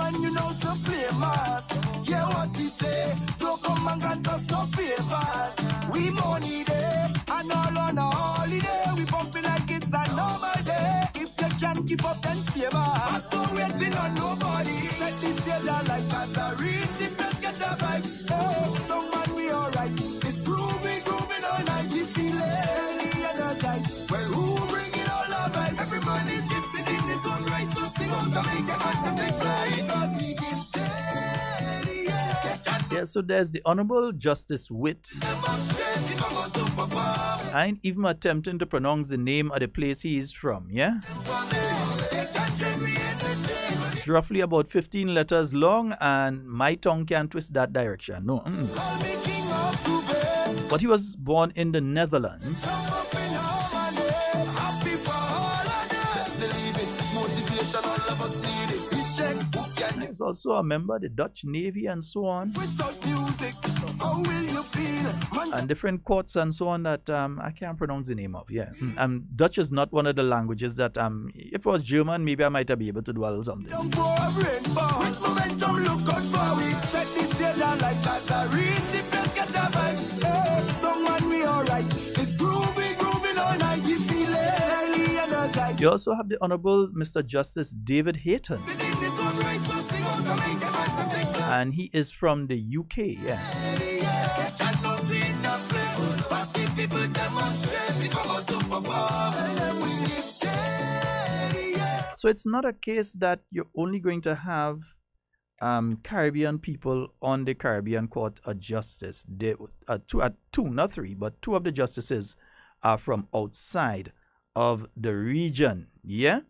You know to play mass. Yeah, what we say. Don't come and grant us no favors. We money there and all on a holiday. We bumping like it's a normal day. If they can keep up, then stay back. But don't waiting on nobody. Set this stage out like as I reach the best, get your vibe. Oh, someone we alright. It's grooving all night. We feel really energized. Well, who bringing all our vibes? Everybody's gifted in his own right. So sing out to make your hands and they fly. Yeah, so there's the Honorable Justice Witt. I ain't even attempting to pronounce the name of the place he is from, yeah? It's roughly about 15 letters long, and my tongue can't twist that direction. No. But he was born in the Netherlands. He's also a member of the Dutch Navy and so on. And different courts and so on that I can't pronounce the name of. Yeah. Dutch is not one of the languages that if it was German, maybe I might be able to do a little something. You also have the Honorable Mr. Justice David Hayton. And he is from the UK, yeah. So it's not a case that you're only going to have Caribbean people on the Caribbean Court of Justice. Two, not 3, but 2 of the justices are from outside of the region. Yeah,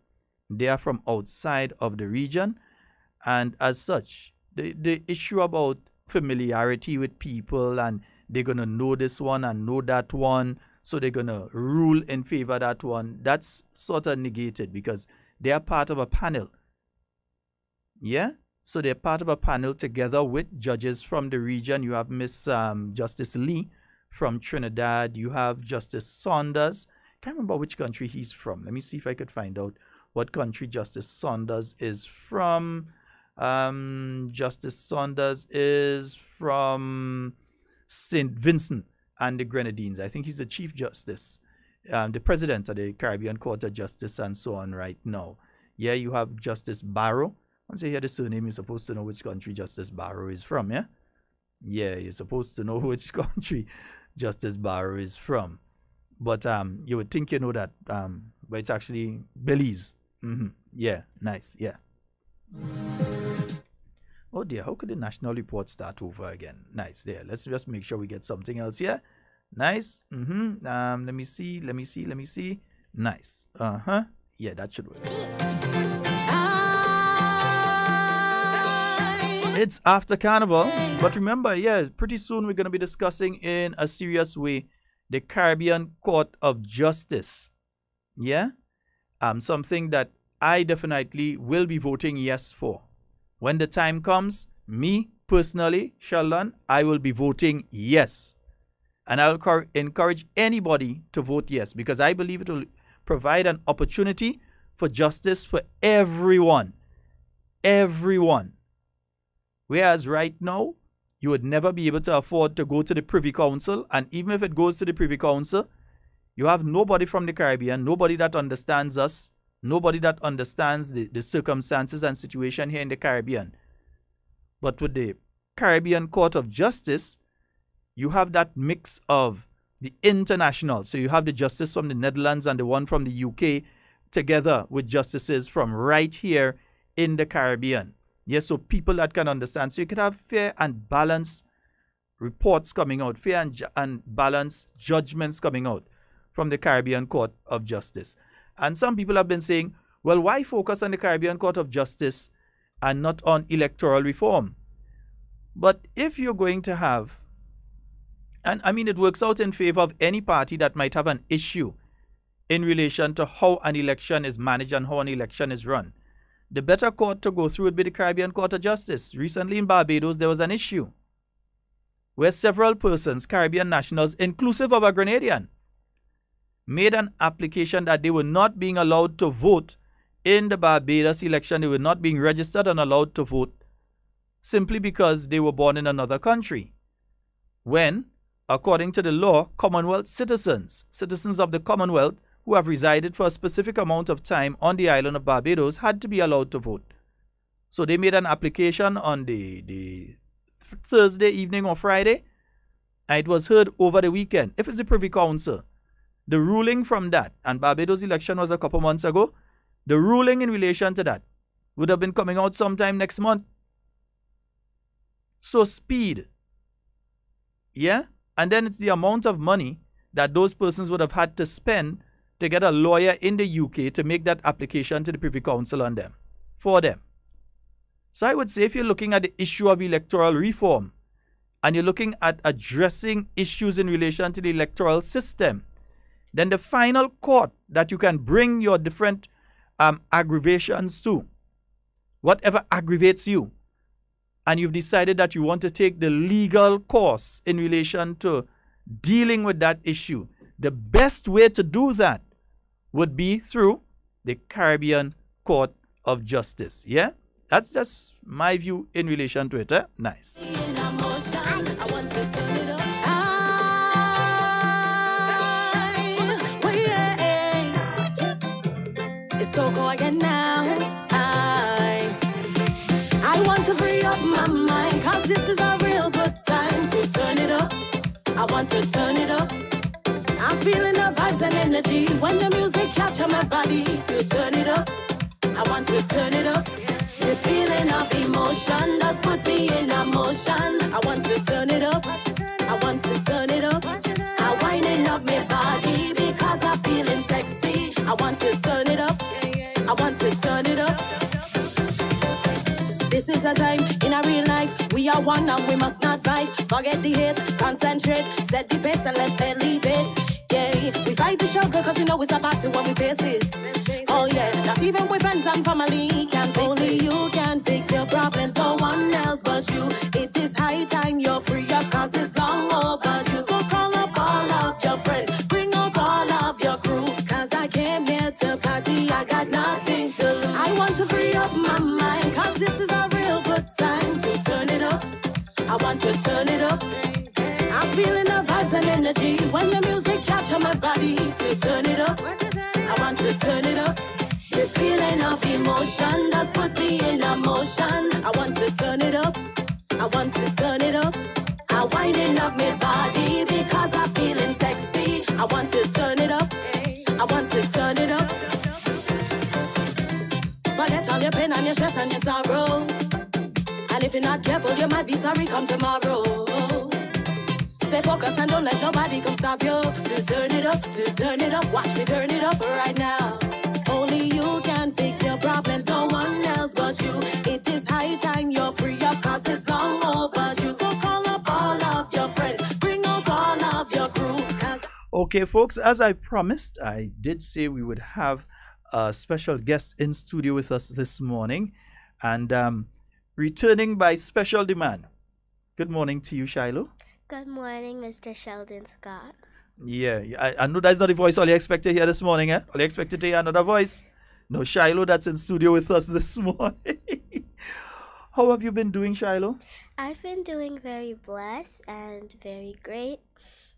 they are from outside of the region, and as such, the issue about familiarity with people and they're gonna know this one and know that one, so they're gonna rule in favor of that one, that's sort of negated because they are part of a panel. Yeah, so they're part of a panel together with judges from the region. You have Miss Justice Lee from Trinidad. You have Justice Saunders. Can't remember which country he's from. Let me see if I could find out what country Justice Saunders is from. Justice Saunders is from St. Vincent and the Grenadines. I think he's the Chief Justice, the President of the Caribbean Court of Justice and so on right now. Yeah, you have Justice Barrow. Once you hear the surname, you're supposed to know which country Justice Barrow is from, yeah? Yeah, you're supposed to know which country Justice Barrow is from. But you would think you know that, but it's actually Belize. Yeah, nice, yeah. Oh dear, how could the national report start over again? Nice, there. Let's just make sure we get something else here. Nice. Let me see. Nice. Yeah, that should work. It's after Carnival. But remember, yeah, pretty soon we're going to be discussing in a serious way the Caribbean Court of Justice. Yeah? Something that I definitely will be voting yes for. When the time comes, me personally, Sheldon, I will be voting yes. And I'll encourage anybody to vote yes, because I believe it will provide an opportunity for justice for everyone. Everyone. Whereas right now, you would never be able to afford to go to the Privy Council, and even if it goes to the Privy Council, you have nobody from the Caribbean, nobody that understands us, nobody that understands the circumstances and situation here in the Caribbean. But with the Caribbean Court of Justice, you have that mix of the international. So you have the justice from the Netherlands and the one from the UK together with justices from right here in the Caribbean. Yes, so people that can understand. So you can have fair and balanced reports coming out, fair and balanced judgments coming out from the Caribbean Court of Justice. And some people have been saying, well, why focus on the Caribbean Court of Justice and not on electoral reform? But if you're going to have, and I mean, it works out in favor of any party that might have an issue in relation to how an election is managed and how an election is run. The better court to go through would be the Caribbean Court of Justice. Recently in Barbados, there was an issue where several persons, Caribbean nationals, inclusive of a Grenadian, made an application that they were not being allowed to vote in the Barbados election. They were not being registered and allowed to vote simply because they were born in another country. When, according to the law, Commonwealth citizens of the Commonwealth who have resided for a specific amount of time on the island of Barbados had to be allowed to vote. So they made an application on the Thursday evening or Friday, and it was heard over the weekend. If it's the Privy Council, the ruling from that, and Barbados election was a couple months ago, the ruling in relation to that would have been coming out sometime next month. So speed. Yeah? And then it's the amount of money that those persons would have had to spend to get a lawyer in the UK to make that application to the Privy Council on them, for them. So I would say if you're looking at the issue of electoral reform and you're looking at addressing issues in relation to the electoral system, then the final court that you can bring your different aggravations to, whatever aggravates you, and you've decided that you want to take the legal course in relation to dealing with that issue, the best way to do that would be through the Caribbean Court of Justice. Yeah? That's just my view in relation to it. Nice. It's Coco again now. I want to free up my mind, cause this is a real good time to turn it up. I want to turn it up. I'm feeling the vibes and energy when the music capture my body to turn it up. I want to turn it up. This feeling of emotion does put me in a motion. I want to turn it up. I want to turn it up. I'm winding up my body because I'm feeling sexy. I want to turn it up. I want to turn it up. This is a time in our real life. We are one and we must not fight. Forget the hate, concentrate, set the pace and let's then leave it. Yeah, we fight the struggle cause we know it's a battle when we face it. Oh yeah, not even with friends and family can fix it. Only you can fix your problems, no one else but you. It is high time you're free up cause it's long overdue. So call up all of your friends, bring out all of your crew, cause I came here to party, I got nothing to lose. I want to free up my mind cause this is a real good time to turn it up. I want to turn it up. I'm feeling the vibes and energy when the music capture my body to turn it up. I want to turn it up. This feeling of emotion does put me in a motion. I want to turn it up. I want to turn it up. I'm winding up my body because I'm feeling sexy. I want to turn it up. I want to turn it up. Forget all your pain and your stress and your sorrow. And if you're not careful, you might be sorry come tomorrow. Stay focused and don't let nobody come stop you. To turn it up, watch me turn it up right now. Only you can fix your problems, no one else but you. It is high time you're free up cause it's long overdue. So call up all of your friends, bring out all of your crew. Okay, folks, as I promised, I did say we would have a special guest in studio with us this morning. And returning by special demand. Good morning to you, Shiloh. Good morning, Mr. Sheldon Scott. Yeah, I know that's not the voice all you expect to hear this morning, eh? All you expect to hear another voice. No, Shiloh, that's in studio with us this morning. How have you been doing, Shiloh? I've been doing very blessed and very great,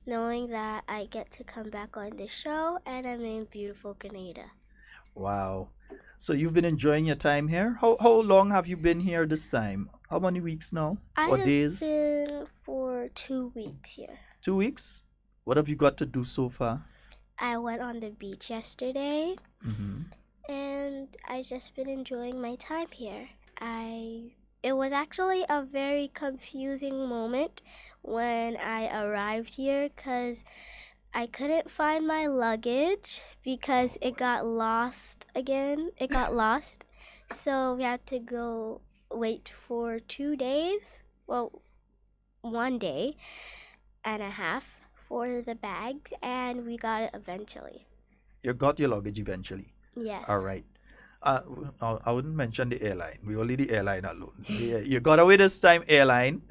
knowing that I get to come back on the show and I'm in beautiful Grenada. Wow. So you've been enjoying your time here? How long have you been here this time? How many weeks now? I or have days? been for 2 weeks here. 2 weeks? What have you got to do so far? I went on the beach yesterday, Mm-hmm. and I just been enjoying my time here. It was actually a very confusing moment when I arrived here because I couldn't find my luggage because it got lost again. It got lost. So we had to go wait for 2 days. Well, 1 day and a half for the bags, and we got it eventually. You got your luggage eventually. Yes. All right. I wouldn't mention the airline. We only the airline alone. Yeah, you got away this time, airline.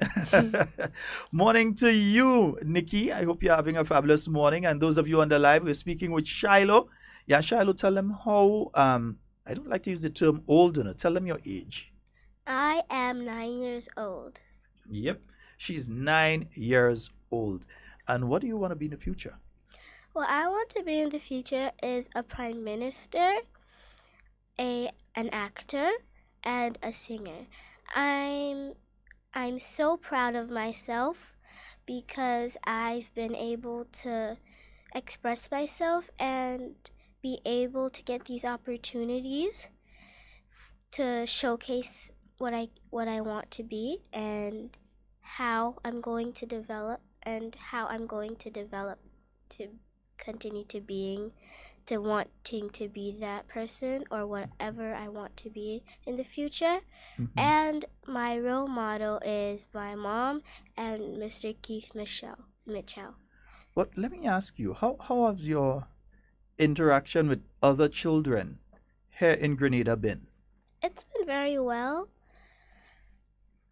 Morning to you, Nikki. I hope you're having a fabulous morning. And those of you on the live, we're speaking with Shiloh. Yeah, Shiloh, tell them how, I don't like to use the term old, tell them your age. I am 9 years old. Yep. She's 9 years old. And what do you want to be in the future? What I want to be in the future is a prime minister, an actor, and a singer. I'm so proud of myself because I've been able to express myself and be able to get these opportunities to showcase what I want to be and how I'm going to develop to continue to wanting to be that person or whatever I want to be in the future. Mm-hmm. And my role model is my mom and Mr. Keith Mitchell. But let me ask you, how has your interaction with other children here in Grenada been? It's been very well.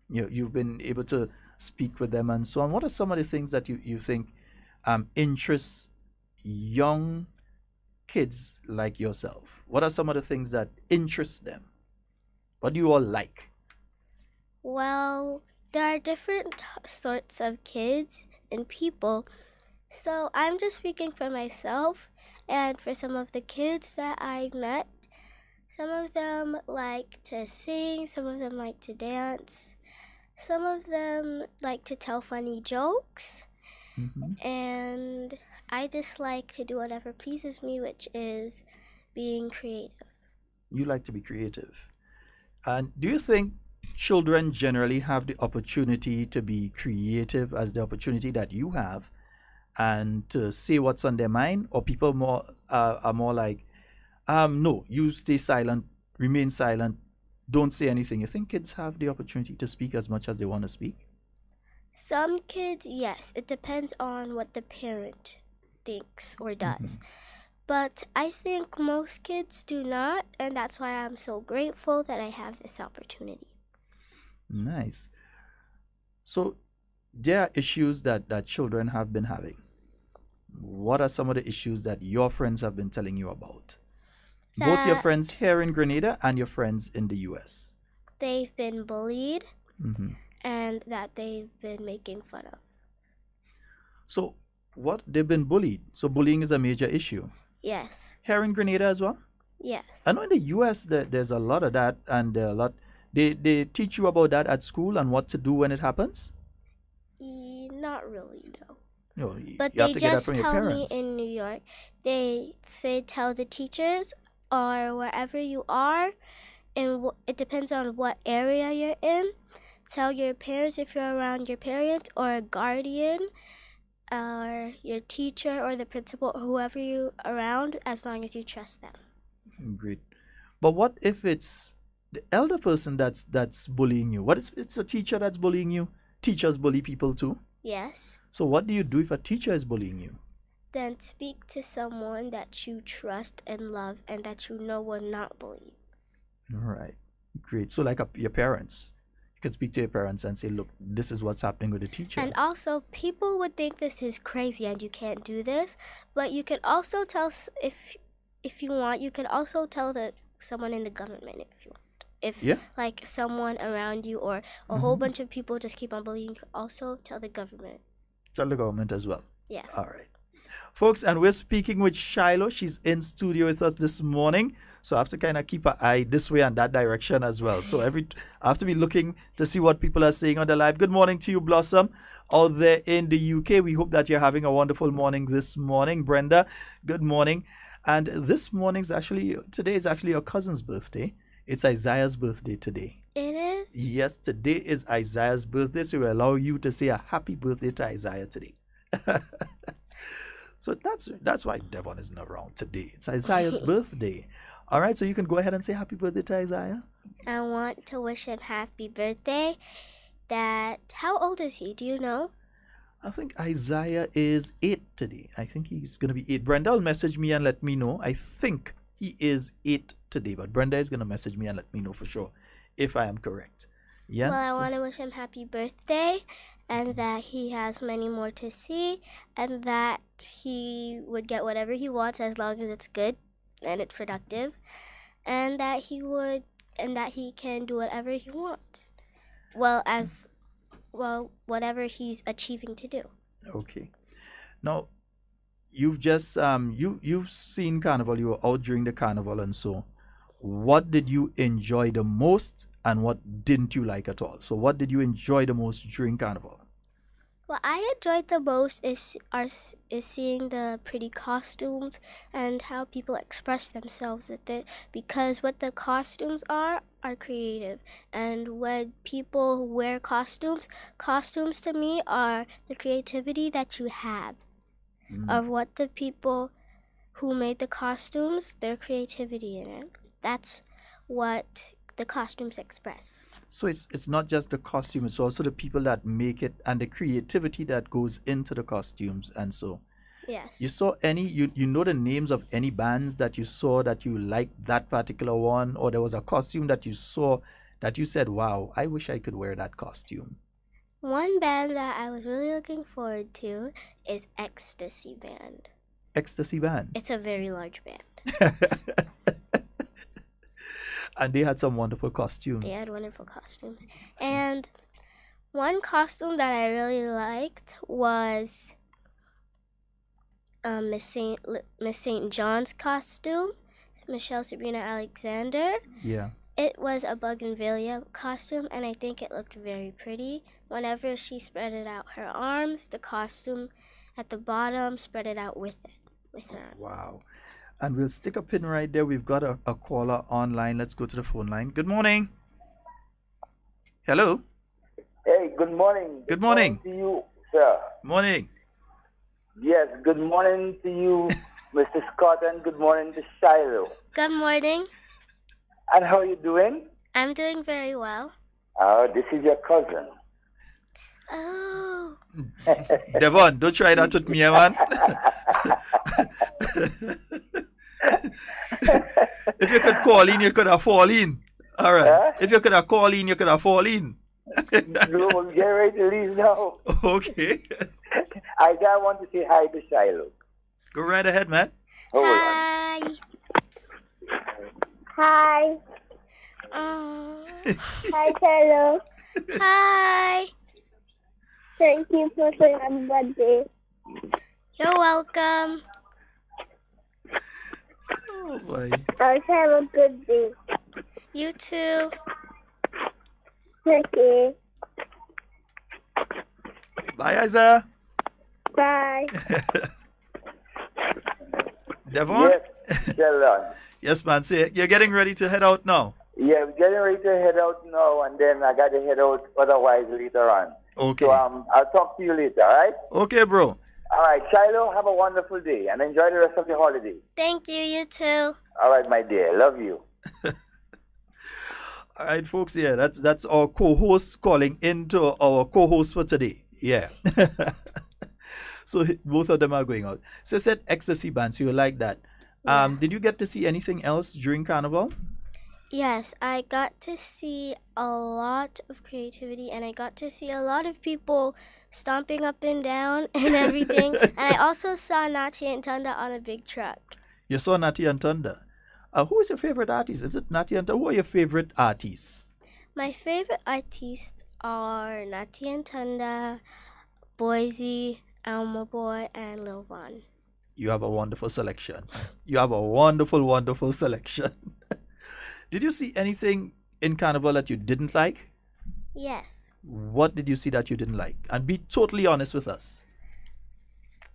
You've been able to speak with them and so on. What are some of the things that you think interest young kids like yourself? What are some of the things that interest them? What do you all like? Well, there are different sorts of kids and people. So I'm just speaking for myself and for some of the kids that I met. Some of them like to sing, some of them like to dance, some of them like to tell funny jokes, Mm-hmm. and I just like to do whatever pleases me, which is being creative. You like to be creative. And do you think children generally have the opportunity to be creative as the opportunity that you have and to say what's on their mind? Or people more are more like, no, you stay silent, remain silent, don't say anything. You think kids have the opportunity to speak as much as they want to speak? Some kids, yes, it depends on what the parent thinks or does. Mm-hmm. But I think most kids do not, and that's why I'm so grateful that I have this opportunity. Nice. So there are issues that children have been having. What are some of the issues that your friends have been telling you about? Both your friends here in Grenada and your friends in the US. They've been bullied, Mm-hmm. and that they've been making fun of. So what? They've been bullied. So bullying is a major issue. Yes. Here in Grenada as well? Yes. I know in the US there's a lot of that, and they teach you about that at school and what to do when it happens? Not really, no. No, But you have they to get that just from your tell me parents. in New York, they say tell the teachers or wherever you are, and it depends on what area you're in. Tell your parents if you're around your parents or a guardian or your teacher or the principal or whoever you're around, as long as you trust them. Great. But what if it's the elder person that's bullying you? What if it's a teacher that's bullying you? Teachers bully people too. Yes. So what do you do if a teacher is bullying you? Then speak to someone that you trust and love and that you know will not bully you. All right. Great. So like your parents. You can speak to your parents and say, look, this is what's happening with the teacher. And also, people would think this is crazy and you can't do this, but you can also tell, if you want, you can also tell someone in the government if you want. If like someone around you or a whole bunch of people just keep on bullying, you can also tell the government. Tell the government as well. Yes. All right. Folks, and we're speaking with Shiloh. She's in studio with us this morning. So I have to kind of keep an eye this way and that direction as well. So I have to be looking to see what people are saying on the live. Good morning to you, Blossom, out there in the UK. We hope that you're having a wonderful morning this morning. Brenda, good morning. And today is actually your cousin's birthday. It's Isaiah's birthday today. It is? Yes, today is Isaiah's birthday, so we allow you to say a happy birthday to Isaiah today. So that's why Devon isn't around today. It's Isaiah's birthday. All right, so you can go ahead and say happy birthday to Isaiah. I want to wish him happy birthday. How old is he? Do you know? I think Isaiah is 8 today. I think he's going to be 8. Brenda will message me and let me know. I think he is 8 today, but Brenda is going to message me and let me know for sure if I am correct. Yeah. Well, I want to wish him happy birthday, and that he has many more to see, and that he would get whatever he wants as long as it's good and it's productive, and that he can do whatever he wants. Whatever he's achieving to do. Okay. Now, you've just you've seen Carnival. You were out during the Carnival, and so what did you enjoy the most, and what didn't you like at all? So, what did you enjoy the most during Carnival? What I enjoyed the most is seeing the pretty costumes and how people express themselves with it, because what the costumes are creative. And when people wear costumes to me are the creativity that you have of what the people who made the costumes, their creativity in it. That's what the costumes express. So it's not just the costume, it's also the people that make it and the creativity that goes into the costumes. And so yes. You saw you know the names of any bands that you saw that you liked that particular one, or there was a costume that you saw that you said, wow, I wish I could wear that costume? One band that I was really looking forward to is Ecstasy Band. Ecstasy Band? It's a very large band. And they had some wonderful costumes. They had wonderful costumes. And one costume that I really liked was Miss St. John's costume, Michelle Sabrina Alexander. Yeah. It was a Bougainvillea costume, and I think it looked very pretty. Whenever she spread it out her arms, the costume at the bottom spread it out with her arms. Wow. And we'll stick a pin right there. We've got a caller online. Let's go to the phone line. Good morning. Hello. Hey, good morning. Good morning. To you, sir. Morning. Yes, good morning to you, Mr. Scott, and good morning to Shiloh. Good morning. And how are you doing? I'm doing very well. This is your cousin. Oh. Devon, don't try that with me, man. If you could call in, you could have fallen in. All right. Huh? If you could have called in, you could have fallen in. No, get ready to leave now. Okay. I just want to say hi to Shiloh. Go right ahead, man. Hold Hi. on. Hi. Hi, Shiloh. Hi. Thank you for saying happy birthday. You're welcome. Oh, boy. I'll have a good day. You too. Okay. Bye, Isaiah. Bye. Devon? Yes, Sheldon. Yes, man. So you're getting ready to head out now? Yeah, we're getting ready to head out now, and then I got to head out otherwise later on. Okay. So I'll talk to you later, all right? Okay, bro. All right, Shiloh, have a wonderful day, and enjoy the rest of the holiday. Thank you. You too. All right, my dear. Love you. All right, folks. Yeah, that's our co-host calling into our co-host for today. Yeah. So both of them are going out. So I said Ecstasy Band, so you like that. Yeah. Did you get to see anything else during Carnival? Yes, I got to see a lot of creativity, and I got to see a lot of people stomping up and down and everything. And I also saw Nati and Tunda on a big truck. You saw Nati and Tunda. Who is your favorite artist? Is it Nati and Tunda? Who are your favorite artists? My favorite artists are Nati and Tunda, Boise, Alma Boy, and Lil Von. You have a wonderful selection. You have a wonderful, wonderful selection. Did you see anything in Carnival that you didn't like? Yes. What did you see that you didn't like? And be totally honest with us.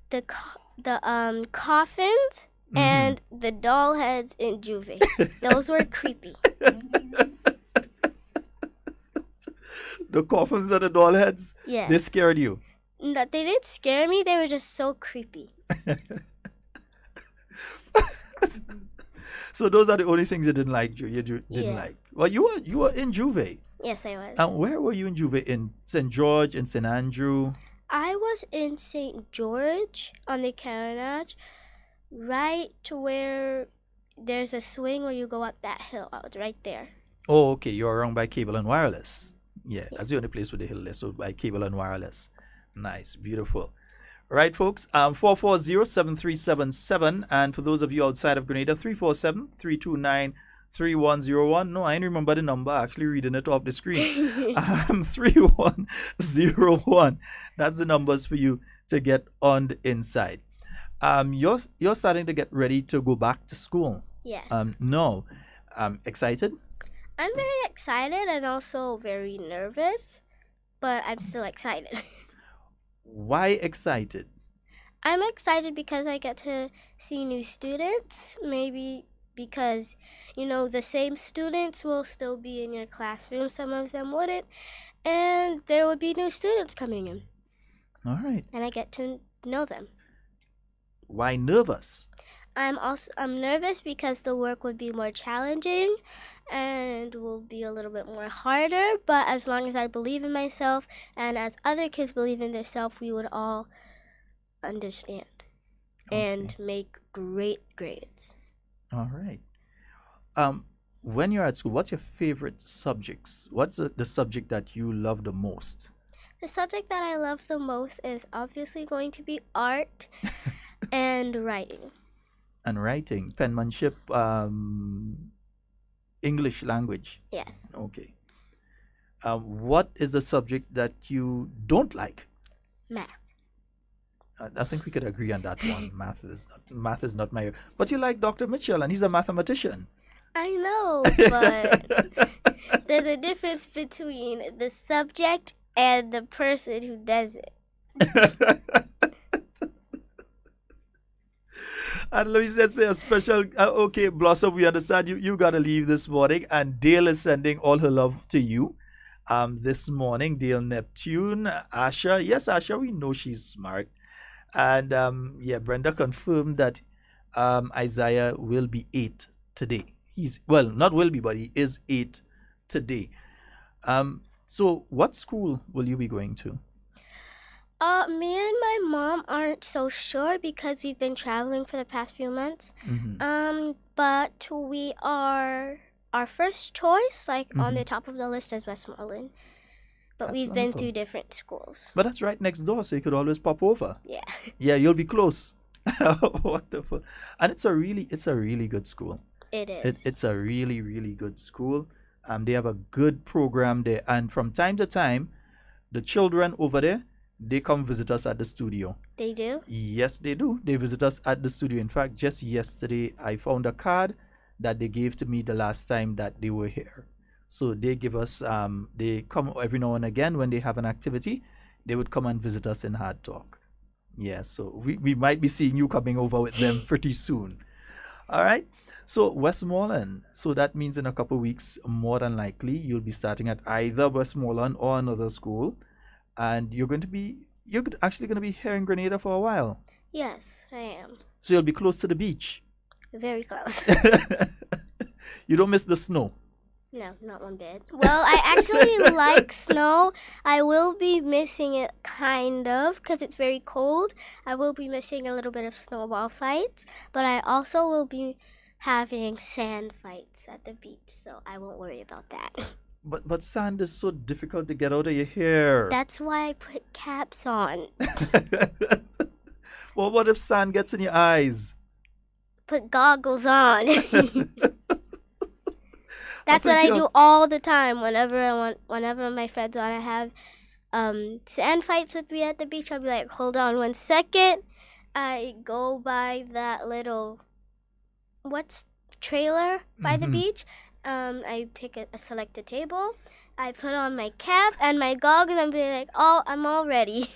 The coffins and the doll heads in Juve. Those were creepy. The coffins and the doll heads? Yes. They scared you? No, they didn't scare me. They were just so creepy. So those are the only things you didn't like. Didn't like. Well, you were in Juve. Yes, I was. And where were you in Juve? In St. George, in St. Andrew? I was in St. George on the Carronage, right to where there's a swing where you go up that hill. I was right there. Oh, okay. You're around by Cable and Wireless. Yeah, that's the only place with the hill there. So by Cable and Wireless. Nice, beautiful. Right, folks, 440-7377. And for those of you outside of Grenada, 347-329-3101. No, I ain't remember the number. Actually reading it off the screen. 3101. That's the numbers for you to get on the inside. You're starting to get ready to go back to school. Yes. No. Excited? I'm very excited and also very nervous, but I'm still excited. Why excited? I'm excited because I get to see new students, maybe because, the same students will still be in your classroom. Some of them wouldn't. And there would be new students coming in. All right. And I get to know them. Why nervous? I'm nervous because the work would be more challenging and will be a little bit more harder. But as long as I believe in myself and as other kids believe in themselves, we would all understand and make great grades. All right. When you're at school, what's your favorite subjects? What's the subject that you love the most? The subject that I love the most is obviously going to be art and writing. And writing, penmanship, English language. Yes. Okay. What is the subject that you don't like? Math. I think we could agree on that one. Math is not my. But you like Dr. Mitchell, and he's a mathematician. I know, but there's a difference between the subject and the person who does it. And let me say a special, okay, Blossom, we understand you got to leave this morning. And Dale is sending all her love to you this morning. Dale Neptune, Asha. Yes, Asha, we know she's smart. And Brenda confirmed that Isaiah will be 8 today. Not will be, but he is 8 today. So what school will you be going to? Me and my mom aren't so sure because we've been traveling for the past few months. But our first choice, on the top of the list, is Westmoreland. But we've been through different schools. But that's right next door, so you could always pop over. Yeah. Yeah, you'll be close. Wonderful. And it's a really good school. It is. It's a really, really good school. They have a good program there. And from time to time, the children over there, they come visit us at the studio. They do? Yes, they do. They visit us at the studio. In fact, just yesterday, I found a card that they gave to me the last time that they were here. So they give us, they come every now and again when they have an activity, they would come and visit us in Hard Talk. Yeah, so we might be seeing you coming over with them pretty soon. All right. So Westmoreland. So that means in a couple of weeks, more than likely, you'll be starting at either Westmoreland or another school. And you're actually going to be here in Grenada for a while. Yes, I am. So you'll be close to the beach. Very close. You don't miss the snow? No, not one bit. Well, I actually like snow. I will be missing it kind of because it's very cold. I will be missing a little bit of snowball fights, but I also will be having sand fights at the beach, so I won't worry about that. But sand is so difficult to get out of your hair. That's why I put caps on. Well, what if sand gets in your eyes? Put goggles on. That's what I do all the time. Whenever my friends want to have sand fights with me at the beach, I'll be like, hold on 1 second. I go by that little trailer by the beach. I select a table. I put on my cap and my goggles and be like, "Oh, I'm all ready."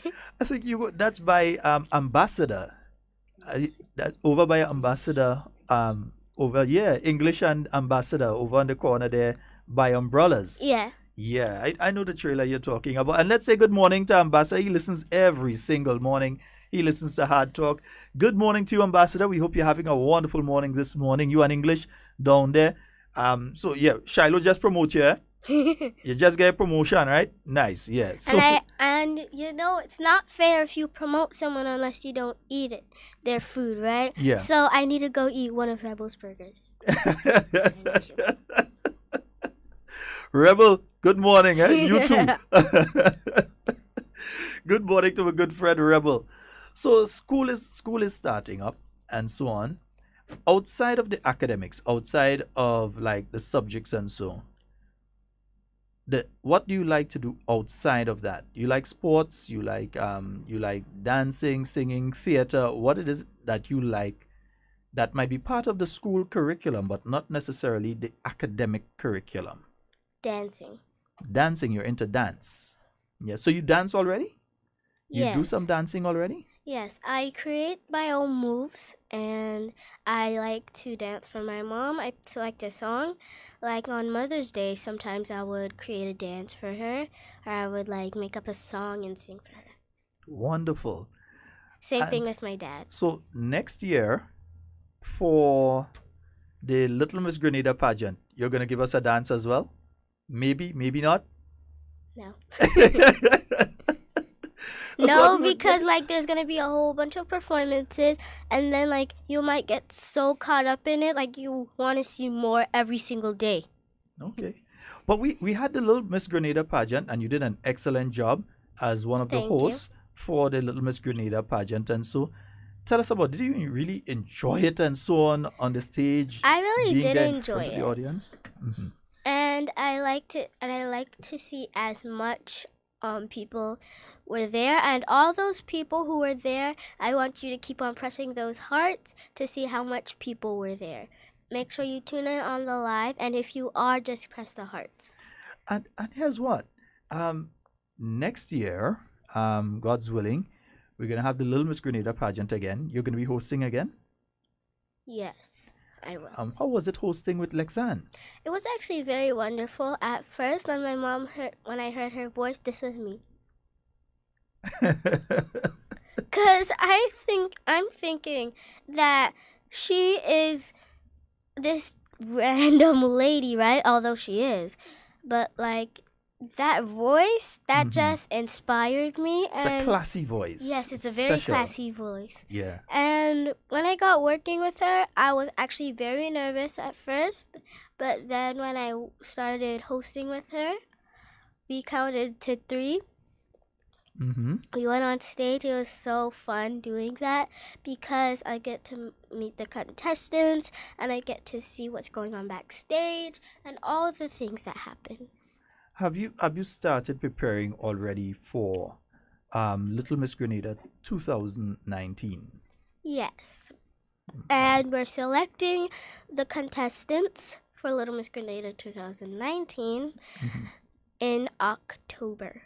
I think that's by Ambassador. That's over by Ambassador. English and Ambassador over on the corner there by umbrellas. Yeah. Yeah, I know the trailer you're talking about. And let's say good morning to Ambassador. He listens every single morning. He listens to Hard Talk. Good morning to you, Ambassador. We hope you're having a wonderful morning this morning. You and English down there. So yeah, Shiloh just promote you. You just get a promotion, right? Nice, yeah. So, and you know it's not fair if you promote someone unless you don't eat their food, right? Yeah. So I need to go eat one of Rebel's burgers. Rebel, good morning, eh? You too. Good morning to my good friend Rebel. So school is starting up and so on. Outside of the academics, outside of like the subjects and so, what do you like to do outside of that? You like sports? You like dancing, singing, theater? What it is that you like that might be part of the school curriculum, but not necessarily the academic curriculum? Dancing. Dancing, you're into dance. Yeah, so you dance already? You do Yes. some dancing already? Yes, I create my own moves and I like to dance for my mom. I select a song. Like on Mother's Day, sometimes I would create a dance for her or I would like make up a song and sing for her. Wonderful. Same thing with my dad. So next year, for the Little Miss Grenada pageant, you're going to give us a dance as well? Maybe, maybe not? No. No, because like there's gonna be a whole bunch of performances and then like you might get so caught up in it like you want to see more every single day. Okay. But we had the Little Miss Grenada pageant and you did an excellent job as one of the Thank you. hosts for the Little Miss Grenada pageant. And so tell us about, did you really enjoy it and so on the stage? I really being did there in enjoy front of the it. audience? Mm-hmm. And I liked it, and I liked to see as much people were there, and all those people who were there, I want you to keep on pressing those hearts to see how much people were there. Make sure you tune in on the live, and if you are, just press the hearts. And here's what, next year, God's willing, we're gonna have the Little Miss Grenada pageant again. You're gonna be hosting again. Yes, I will. How was it hosting with Lexanne? It was actually very wonderful. At first, when my mom when I heard her voice, this was me. Cause I'm thinking that she is this random lady, right? Although she is, but like that voice that just inspired me. It's a classy voice. Yes, it's a very special. classy voice. Yeah. And when I got working with her, I was actually very nervous at first. But then when I started hosting with her, we counted to 3. Mm-hmm. We went on stage. It was so fun doing that because I get to meet the contestants and I get to see what's going on backstage and all of the things that happen. Have you started preparing already for Little Miss Grenada 2019? Yes. And we're selecting the contestants for Little Miss Grenada 2019 in October.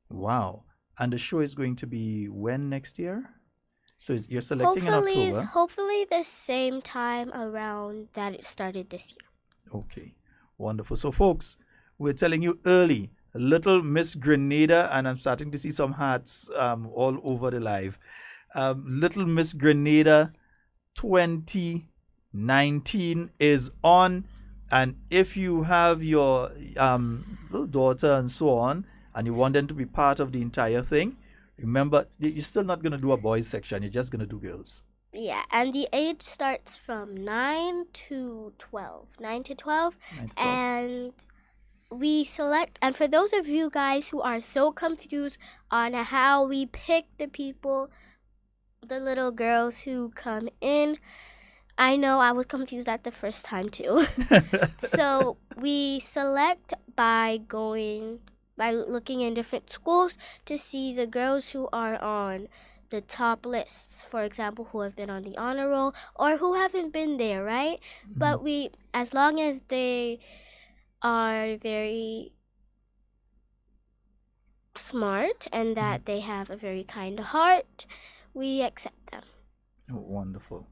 Wow. And the show is going to be when next year? So you're selecting in October? Hopefully the same time around that it started this year. Okay. Wonderful. So folks, we're telling you early, Little Miss Grenada, and I'm starting to see some hats all over the live. Little Miss Grenada 2019 is on, and if you have your little daughter and so on, and you want them to be part of the entire thing, remember, you're still not going to do a boys section, you're just going to do girls. Yeah, and the age starts from 9 to 12. 9 to 12. And we select, and for those of you guys who are so confused on how we pick the people, the little girls who come in, I know I was confused at the first time too. So we select by looking in different schools to see the girls who are on the top lists, for example, who have been on the honor roll or who haven't been there, right? But as long as they are very smart and that they have a very kind heart, we accept them. Wonderful.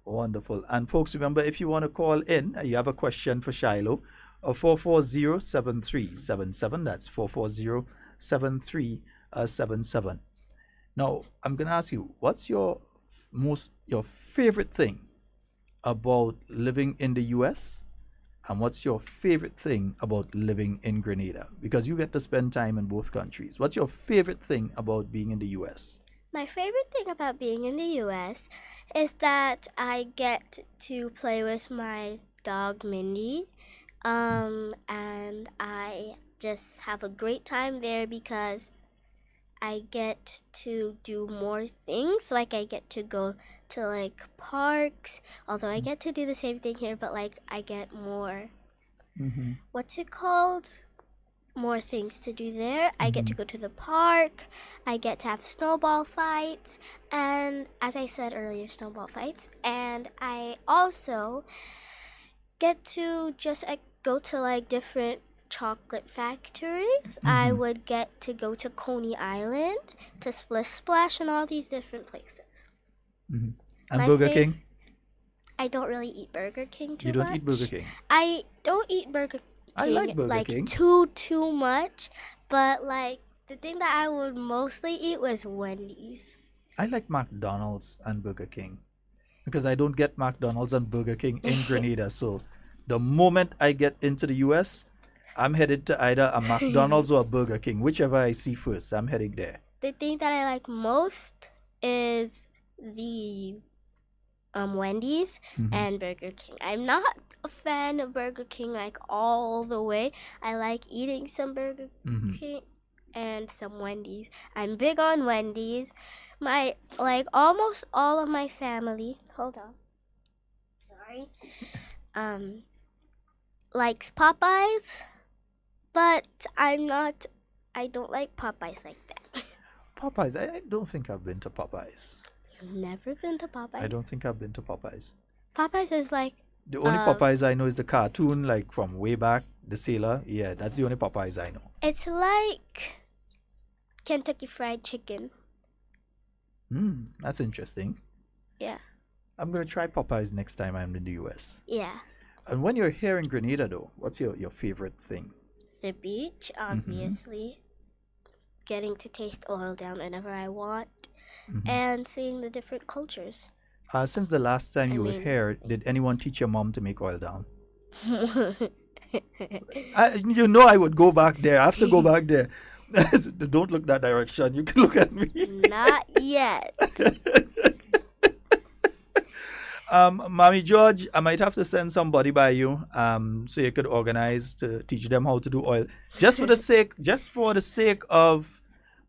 Wonderful. And folks, remember, if you want to call in, you have a question for Shiloh, 440-7377. That's 440-7377. Now, I'm going to ask you, what's your favorite thing about living in the U.S. and what's your favorite thing about living in Grenada? Because you get to spend time in both countries. What's your favorite thing about being in the U.S.? My favorite thing about being in the U.S. is that I get to play with my dog, Mindy, and I just have a great time there because I get to do more things. Like, I get to go to, like, parks, although I get to do the same thing here, but, like, I get more, what's it called? More things to do there. I get to go to the park. I get to have snowball fights. And, as I said earlier, snowball fights. And I also get to just go to, like, different chocolate factories. I would get to go to Coney Island, to Splish Splash, and all these different places. And Burger King? I don't really eat Burger King too much. You don't eat Burger King? I don't eat Burger King. I like Burger King. Too much, but like the thing that I would mostly eat was Wendy's. I like McDonald's and Burger King because I don't get McDonald's and Burger King in Grenada. So the moment I get into the US, I'm headed to either a McDonald's or a Burger King, whichever I see first. I'm heading there. The thing that I like most is the Wendy's and Burger King. I'm not a fan of Burger King like all the way. I like eating some Burger King and some Wendy's. I'm big on Wendy's. Almost all of my family, likes Popeyes, but I don't like Popeyes like that. Popeyes? I don't think I've been to Popeyes. You've never been to Popeyes? I don't think I've been to Popeyes. Popeyes is like... The only Popeyes I know is the cartoon, like from way back, the sailor. Yeah, that's the only Popeyes I know. It's like Kentucky Fried Chicken. That's interesting. Yeah. I'm going to try Popeyes next time I'm in the US. Yeah. And when you're here in Grenada, though, what's your favorite thing? The beach, obviously. Getting to taste oil down whenever I want. And seeing the different cultures. Since the last time you were here, did anyone teach your mom to make oil down? I would go back there. I have to go back there. Don't look that direction. You can look at me. Not yet. Mommy George, I might have to send somebody by you so you could organize to teach them how to do oil. Just for the sake of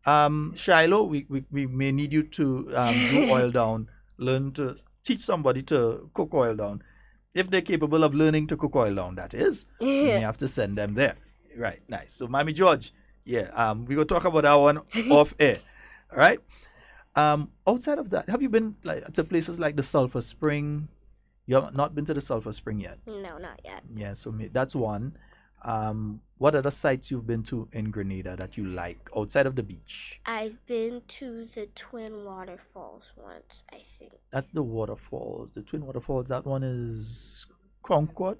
Shiloh, we may need you to do oil down. Learn to teach somebody to cook oil down. If they're capable of learning to cook oil down, that is. You may have to send them there. Right, nice. So, Mommy George, we're going to talk about that one off air. All right? Outside of that, have you been to places like the Sulphur Spring? You have not been to the Sulphur Spring yet? No, not yet. Yeah, so that's one. What other sites you've been to in Grenada that you like outside of the beach? I've been to the Twin Waterfalls once, I think. That's the waterfalls. The Twin Waterfalls, that one is Concord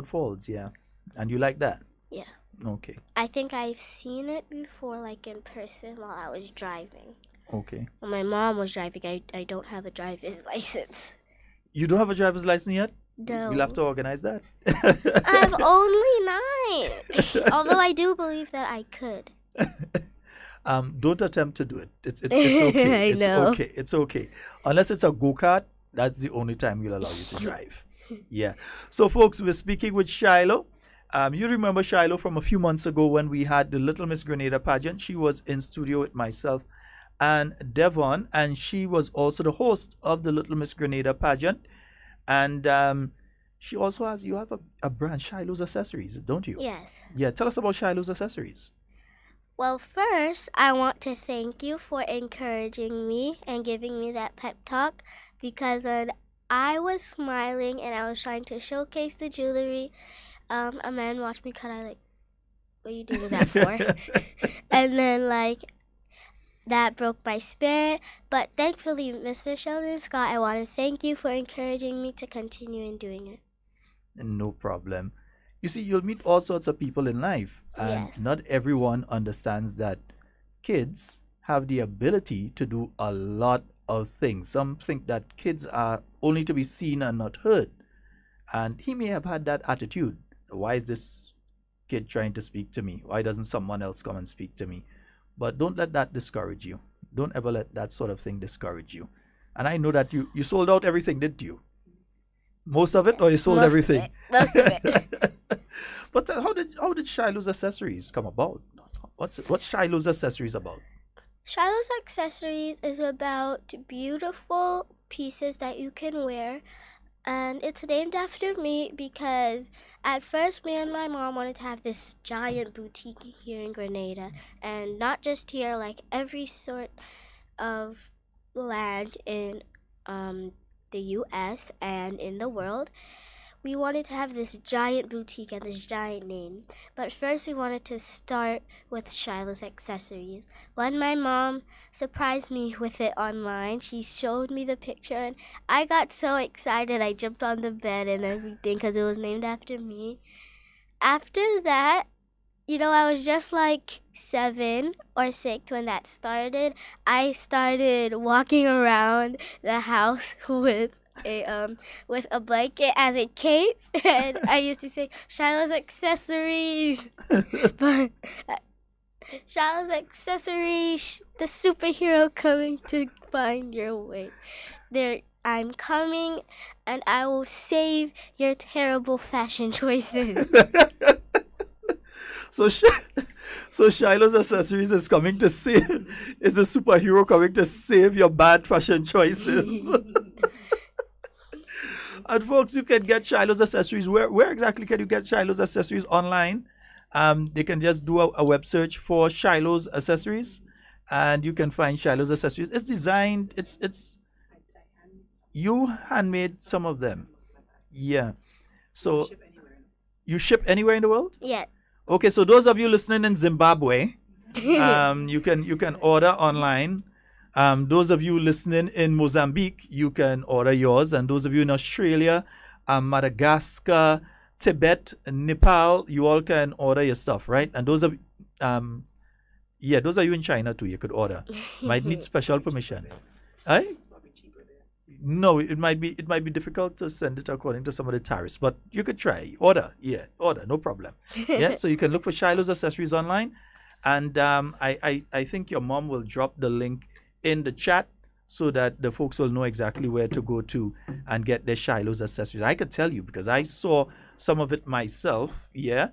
Falls, yeah. And you like that? Yeah. Okay. I think I've seen it before, like in person while I was driving. Okay. When my mom was driving, I don't have a driver's license. You don't have a driver's license yet? No. We'll have to organize that. I'm only 9. Although I do believe that I could. Don't attempt to do it. It's okay. It's okay. Unless it's a go-kart, that's the only time we'll allow you to drive. Yeah. So, folks, we're speaking with Shiloh. You remember Shiloh from a few months ago when we had the Little Miss Grenada pageant. She was in studio with myself and Devon, and she was also the host of the Little Miss Grenada pageant. And she also you have a brand, Shiloh's Accessories, don't you? Yes. Yeah, tell us about Shiloh's Accessories. Well, first, I want to thank you for encouraging me and giving me that pep talk, because when I was smiling and I was trying to showcase the jewelry, a man watched me cut. I like, what are you doing that for? And then that broke my spirit. But thankfully, Mr. Sheldon Scott, I want to thank you for encouraging me to continue in doing it. No problem. You see, you'll meet all sorts of people in life, and Yes. not everyone understands that kids have the ability to do a lot of things. Some think that kids are only to be seen and not heard. And he may have had that attitude. Why is this kid trying to speak to me? Why doesn't someone else come and speak to me? But don't let that discourage you. Don't ever let that sort of thing discourage you. And I know that you sold out everything, didn't you? Most of it, or you sold everything? Most of it. But how did Shiloh's Accessories come about? What's Shiloh's Accessories about? Shiloh's Accessories is about beautiful pieces that you can wear. And it's named after me because at first me and my mom wanted to have this giant boutique here in Grenada. And not just here, like every sort of land in the US and in the world. We wanted to have this giant boutique and this giant name. But first we wanted to start with Shiloh's Accessories. When my mom surprised me with it online, she showed me the picture and I got so excited. I jumped on the bed and everything because it was named after me. After that, I was just like 7 or 6 when that started. I started walking around the house with a blanket as a cape, and I used to say Shiloh's Accessories. But Shiloh's Accessories, the superhero coming to find your way. I'm coming, and I will save your terrible fashion choices. So Shiloh's Accessories is coming to save, is a superhero coming to save your bad fashion choices. And folks, you can get Shiloh's Accessories. Where exactly can you get Shiloh's Accessories? Online. They can just do a web search for Shiloh's Accessories, and you can find Shiloh's Accessories. It's designed, it's you handmade some of them. Yeah. So you ship anywhere in the world? Yeah. Okay, so those of you listening in Zimbabwe, you can order online. Those of you listening in Mozambique, you can order yours. And those of you in Australia, Madagascar, Tibet, Nepal, you all can order your stuff, right? And those of you in China too, you could order. Might need special permission. Right? No, it might be difficult to send it according to some of the tariffs, but you could try. Order, no problem. Yeah, so you can look for Shiloh's Accessories online, and I think your mom will drop the link in the chat so that the folks will know exactly where to go to and get their Shiloh's Accessories. I could tell you because I saw some of it myself. Yeah,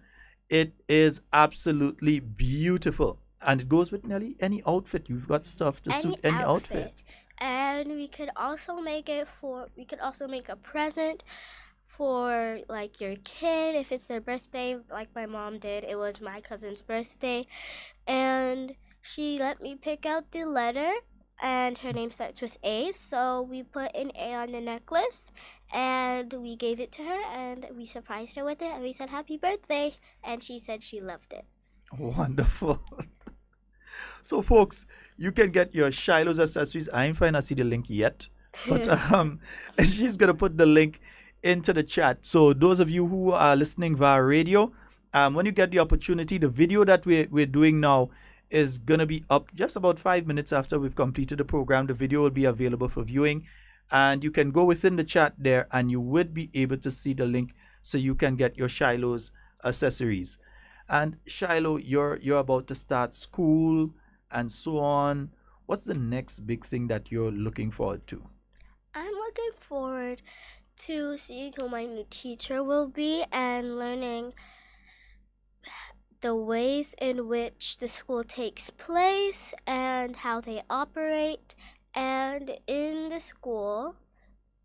it is absolutely beautiful, and it goes with nearly any outfit. You've got stuff to suit any outfit. And we could also make a present for like your kid if it's their birthday, like my mom did. It was my cousin's birthday, and she let me pick out the letter, and her name starts with A, so we put an A on the necklace, and we gave it to her, and we surprised her with it, and we said happy birthday, and she said she loved it. Wonderful. So folks, you can get your Shiloh's Accessories. I ain't find I see the link yet, but she's gonna put the link into the chat. So those of you who are listening via radio, when you get the opportunity, the video that we're doing now is gonna be up just about 5 minutes after we've completed the program. The video will be available for viewing, and you can go within the chat there, and you would be able to see the link so you can get your Shiloh's Accessories. And Shiloh, you're about to start school and so on. What's the next big thing that you're looking forward to? I'm looking forward to seeing who my new teacher will be and learning the ways in which the school takes place and how they operate. And in the school,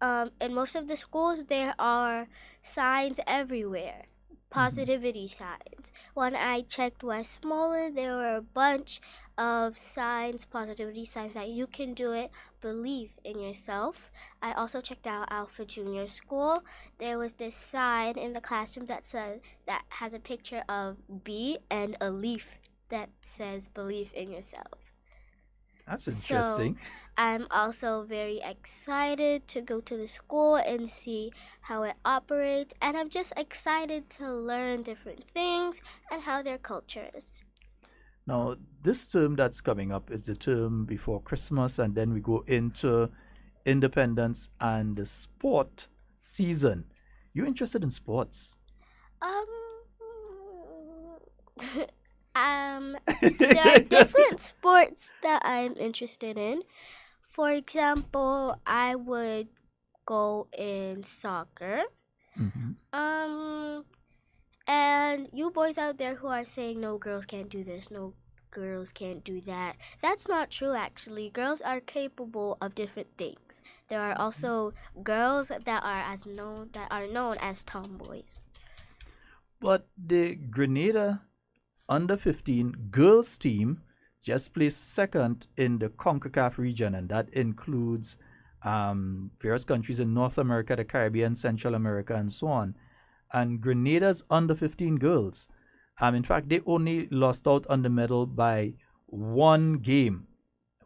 in most of the schools, there are signs everywhere positivity signs. When I checked Westmoreland, there were a bunch of signs, positivity signs that you can do it, believe in yourself. I also checked out Alpha Junior School. There was this sign in the classroom that has a picture of bee and a leaf that says believe in yourself. That's interesting. So I'm also very excited to go to the school and see how it operates. And I'm just excited to learn different things and how their culture is. Now, this term that's coming up is the term before Christmas, and then we go into Independence and the sport season. You interested in sports? There are different sports that I'm interested in. For example, I would go in soccer. And you boys out there who are saying no, girls can't do this, no, girls can't do that. That's not true, actually. Girls are capable of different things. There are also girls that are known as tomboys. But the Grenada under 15 girls team just placed second in the CONCACAF region, and that includes various countries in North America, the Caribbean, Central America, and so on. And Grenada's under 15 girls, in fact, they only lost out on the medal by one game.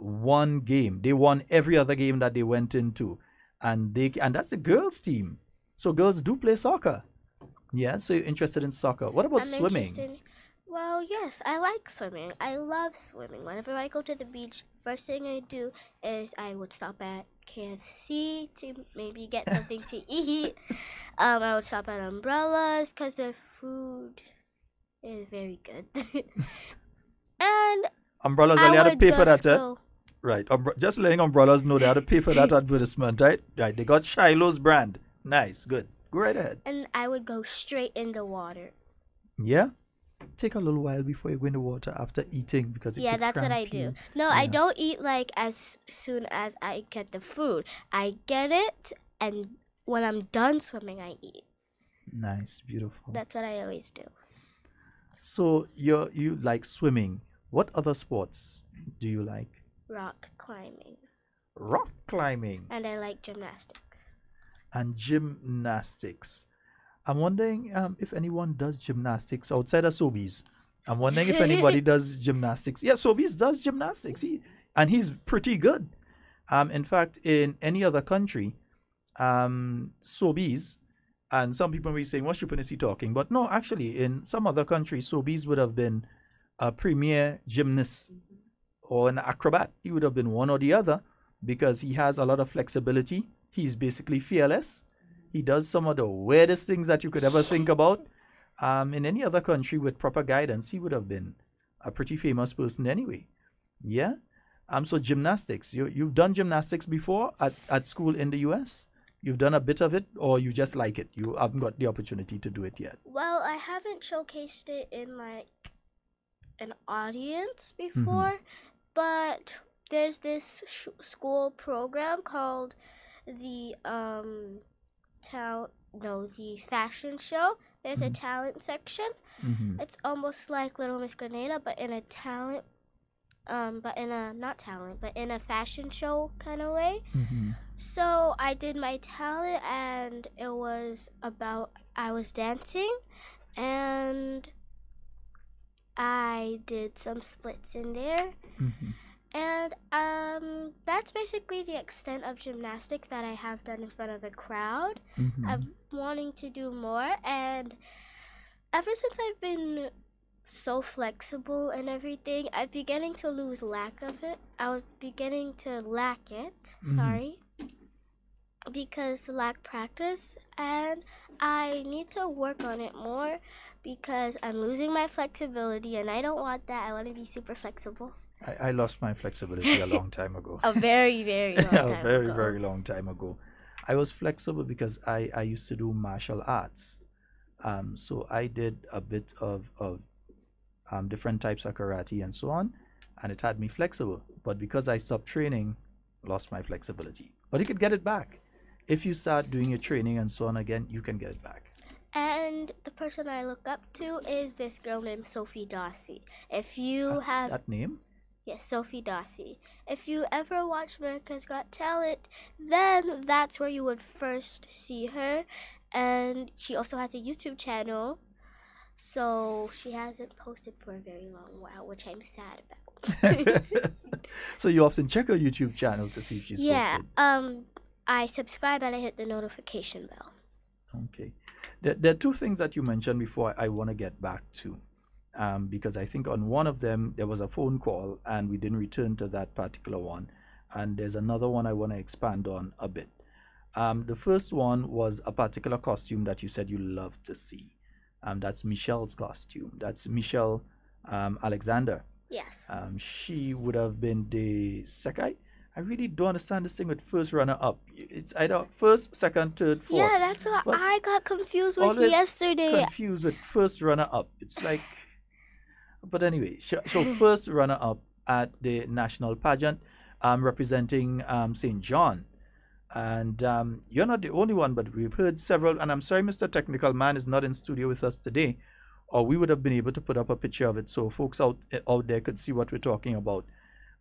They won every other game that they went into, and that's a girls team. So girls do play soccer. Yeah, so you're interested in soccer. What about swimming? Well, yes, I like swimming. I love swimming. Whenever I go to the beach, first thing I do is I would stop at KFC to maybe get something to eat. I would stop at Umbrellas because their food is very good. And Umbrellas, they had to pay for that, right? Just letting Umbrellas know they had to pay for that advertisement, right? Right. They got Shiloh's brand. Nice, good. Go right ahead. And I would go straight in the water. Yeah. Take a little while before you go in the water after eating because that's what I do. No, yeah. I don't eat like as soon as I get the food. I get it, and when I'm done swimming, I eat. Nice, beautiful. That's what I always do. So you like swimming. What other sports do you like? Rock climbing. Rock climbing. And I like gymnastics. And gymnastics. I'm wondering if anyone does gymnastics outside of Sobeys. I'm wondering if anybody does gymnastics. Yeah, Sobeys does gymnastics. He's pretty good. In fact, in any other country, Sobeys, and some people may be saying, what stupid is he talking? But no, actually, in some other countries, Sobeys would have been a premier gymnast or an acrobat. He would have been one or the other because he has a lot of flexibility. He's basically fearless. He does some of the weirdest things that you could ever think about. In any other country with proper guidance, he would have been a pretty famous person anyway. Yeah? So gymnastics. You've done gymnastics before at school in the U.S.? You've done a bit of it, or you just like it? You haven't got the opportunity to do it yet? Well, I haven't showcased it in, like, an audience before, but there's this school program called the the fashion show. There's a talent section. It's almost like Little Miss Grenada, but in a talent, but in a fashion show kind of way. So I did my talent, and it was I was dancing, and I did some splits in there. And that's basically the extent of gymnastics that I have done in front of a crowd. I'm wanting to do more, and ever since I've been so flexible and everything, I'm beginning to lose lack of it. I was beginning to lack it, because lack practice, and I need to work on it more because I'm losing my flexibility, and I don't want that. I want to be super flexible. I lost my flexibility a long time ago. A very, very long time ago. A very long time ago. I was flexible because I used to do martial arts. So I did a bit of different types of karate and so on, and it had me flexible. But because I stopped training, lost my flexibility. But you could get it back. If you start doing your training and so on again, you can get it back. And the person I look up to is this girl named Sophie Darcy. If you have that name? Yes, Sophie Darcy. If you ever watch America's Got Talent, then that's where you would first see her. And she also has a YouTube channel. So she hasn't posted for a very long while, which I'm sad about. So you often check her YouTube channel to see if she's posted? I subscribe and I hit the notification bell. Okay. There are two things that you mentioned before I want to get back to. Because I think on one of them there was a phone call and we didn't return to that particular one. And there's another one I want to expand on a bit. The first one was a particular costume that you said you love to see. That's Michelle's costume. That's Michelle Alexander. Yes. She would have been the second. I really don't understand this thing with first runner-up. It's either first, second, third, fourth. Yeah, that's what I got confused with always yesterday. Confused with first runner-up. It's like, but anyway, so first runner-up at the national pageant, representing St. John. And you're not the only one, but we've heard several. And I'm sorry, Mr. Technical Man is not in studio with us today, or we would have been able to put up a picture of it so folks out there could see what we're talking about.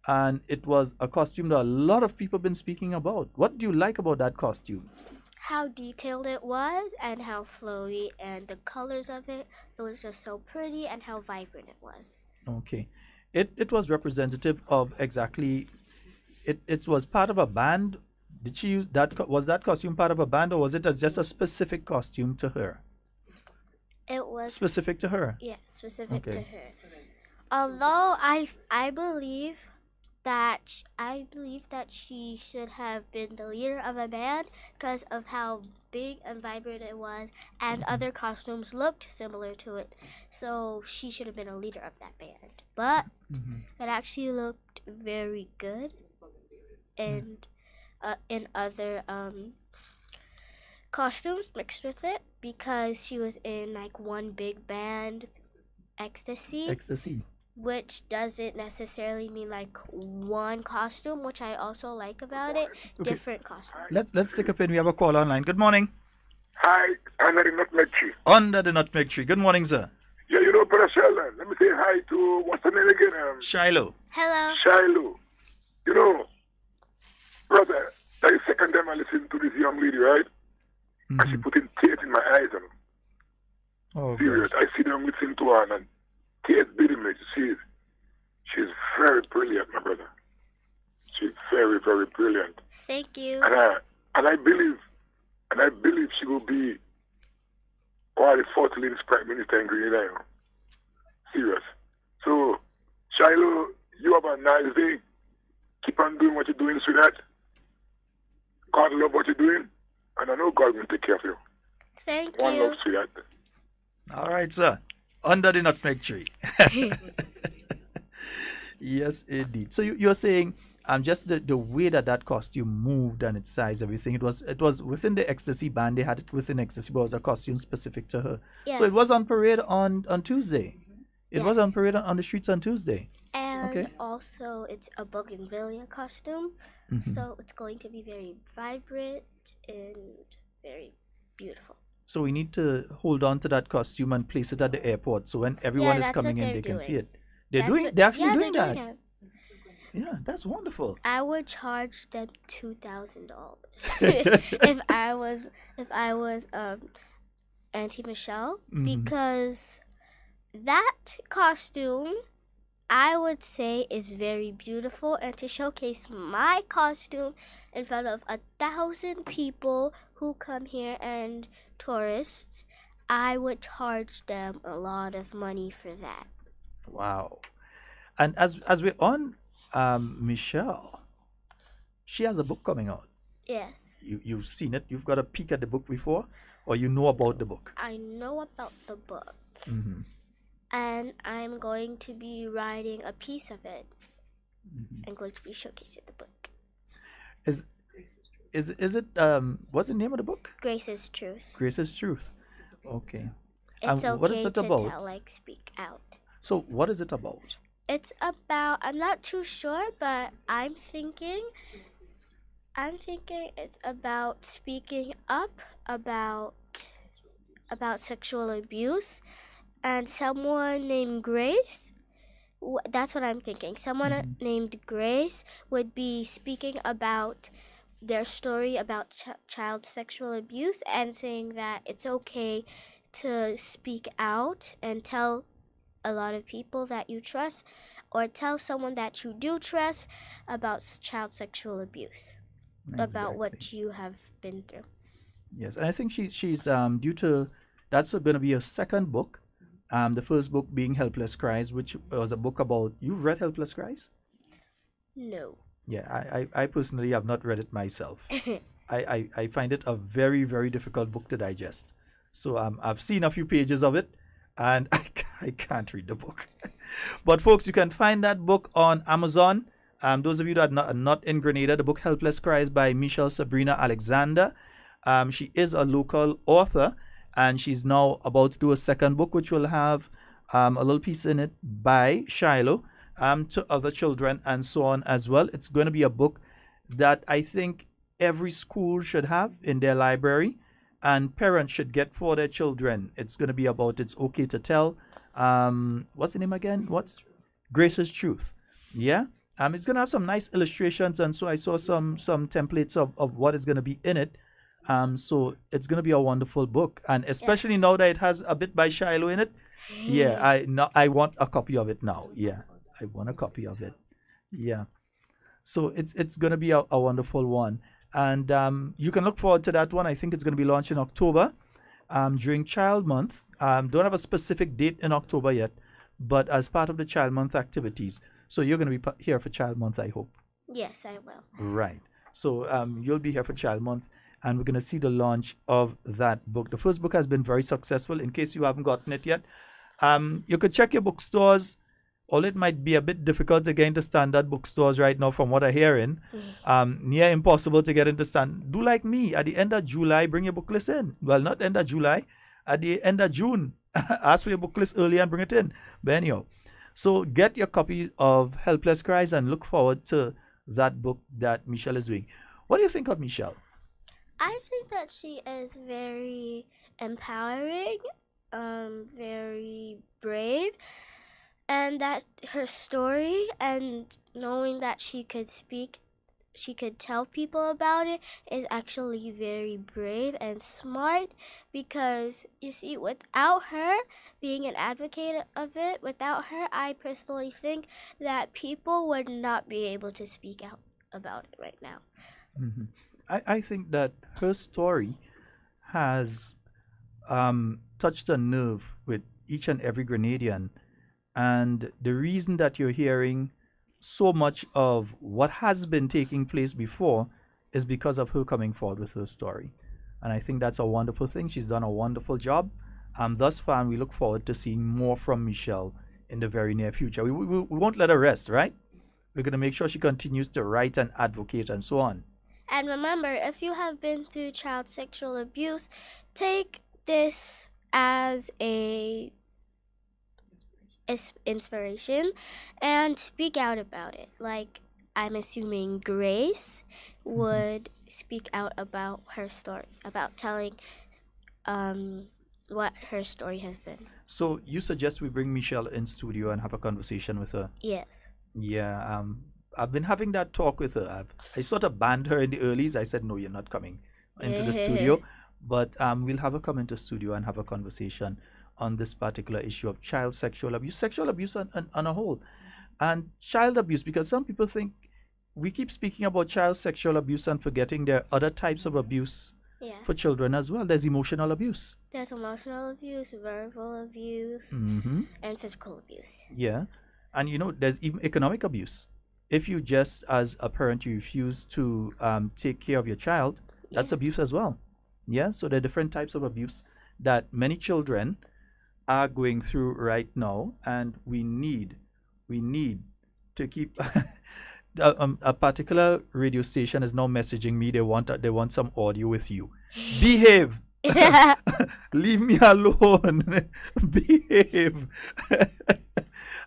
And it was a costume that a lot of people have been speaking about. What do you like about that costume? How detailed it was and how flowy and the colors of it. It was just so pretty and how vibrant it was. Okay. It was representative of exactly, it was part of a band. Did she use that? Was that costume part of a band, or was it just a specific costume to her? It was specific to her. Yeah, specific to her. Although I believe that she should have been the leader of a band because of how big and vibrant it was, and other costumes looked similar to it. So she should have been a leader of that band. But it actually looked very good, and in other costumes mixed with it, because she was in like one big band, Ecstasy, which doesn't necessarily mean like one costume, which I also like about it. Okay. Different costumes. Let's take a pin. We have a call online. Good morning. Hi, under the nutmeg tree. Under the nutmeg tree. Good morning, sir. Yeah, you know, Brother Sheldon. Let me say hi to, what's her name again? Shiloh. Hello. Shiloh. You know, brother, that is the second time I listen to this young lady, right? And she putting tears in my eyes. Oh, serious. I see them listening to her and tears beating me. She's very brilliant, my brother. She's very, very brilliant. Thank you. And I believe she will be the fourth leading Prime Minister in Grenada. Serious. So, Shiloh, you have a nice day. Keep on doing what you're doing, sweetheart. God love what you're doing, and I know God will take care of you. Thank you. One love, sweetheart. All right, sir. Under the nutmeg tree. Yes, indeed. So you're saying just the way that costume moved and its size, everything, it was within the Ecstasy band. They had it within Ecstasy, but it was a costume specific to her. Yes. So it was on parade on Tuesday. It was on parade on the streets on Tuesday. And also it's a bougainvillea costume. So it's going to be very vibrant and very beautiful. So we need to hold on to that costume and place it at the airport. So when everyone is coming in, they can see it. They're actually doing that. Yeah, that's wonderful. I would charge them $2,000 if I was Auntie Michelle, because that costume, I would say, is very beautiful, and to showcase my costume in front of 1,000 people who come here and tourists, I would charge them a lot of money for that. Wow. And as we're on Michelle, she has a book coming out. Yes. You've seen it? You've got a peek at the book before? Or you know about the book? I know about the book. And I'm going to be writing a piece of it. I'm going to be showcasing the book. Is it what's the name of the book? Grace's Truth. Grace's Truth. Okay. It's okay what is it about? To tell, like, speak out. So what is it about? It's about, I'm not too sure, but I'm thinking it's about speaking up about about sexual abuse, and someone named Grace. That's what I'm thinking. Someone named Grace would be speaking about their story about child sexual abuse and saying that it's okay to speak out and tell a lot of people that you trust or tell someone that you do trust about child sexual abuse, about what you have been through. Yes, and I think she's due to, that's going to be a second book. The first book being Helpless Cries, which was a book about, you've read Helpless Cries? No. Yeah, I personally have not read it myself. I find it a very, very difficult book to digest. So I've seen a few pages of it, and I can't read the book. But folks, you can find that book on Amazon. Those of you that are not in Grenada, the book Helpless Cries by Michelle Sabrina Alexander. She is a local author, and she's now about to do a second book, which will have a little piece in it by Shiloh to other children and so on as well. It's going to be a book that I think every school should have in their library, and parents should get for their children. It's going to be about It's Okay to Tell. What's the name again? What's Grace's Truth? Yeah. It's going to have some nice illustrations, and so I saw some templates of what is going to be in it. So it's going to be a wonderful book, and especially now that it has a bit by Shiloh in it. Yeah, I want a copy of it now. Yeah, I want a copy of it. Yeah. So it's going to be a wonderful one. And you can look forward to that one. I think it's going to be launched in October during Child Month. Don't have a specific date in October yet, but as part of the Child Month activities. So you're going to be here for Child Month, I hope. Yes, I will. Right. So you'll be here for Child Month, and we're going to see the launch of that book. The first book has been very successful. In case you haven't gotten it yet, you could check your bookstores. All it might be a bit difficult to get into standard bookstores right now from what I'm hearing. Near impossible to get into do like me. At the end of July, bring your book list in. Well, not end of July. At the end of June, ask for your book list early and bring it in. But anyhow, so get your copy of Helpless Cries and look forward to that book that Michelle is doing. What do you think of Michelle? I think that she is very empowering, very brave, and that her story and knowing that she could tell people about it is actually very brave and smart, because you see, without her being an advocate of it, without her, I personally think that people would not be able to speak out about it right now. Mm-hmm. I think that her story has touched a nerve with each and every Grenadian. And the reason that you're hearing so much of what has been taking place before is because of her coming forward with her story. And I think that's a wonderful thing. She's done a wonderful job. Thus far, and we look forward to seeing more from Michelle in the very near future. We won't let her rest, right? We're going to make sure she continues to write and advocate and so on. And remember, if you have been through child sexual abuse, take this as a inspiration and speak out about it. Like, I'm assuming Grace would speak out about her story, about telling what her story has been. So you suggest we bring Michelle in studio and have a conversation with her? Yes. Yeah, I've been having that talk with her. I sort of banned her in the earlies. I said, no, you're not coming into the studio. But we'll have her come into studio and have a conversation on this particular issue of child sexual abuse on a whole. And child abuse, because some people think we keep speaking about child sexual abuse and forgetting there are other types of abuse for children as well. There's emotional abuse. There's emotional abuse, verbal abuse, and physical abuse. Yeah. And there's even economic abuse. If you just, as a parent, you refuse to take care of your child, that's abuse as well. Yeah, so there are different types of abuse that many children are going through right now, and we need to keep. A particular radio station is now messaging me. They want some audio with you. Behave. Leave me alone. Behave.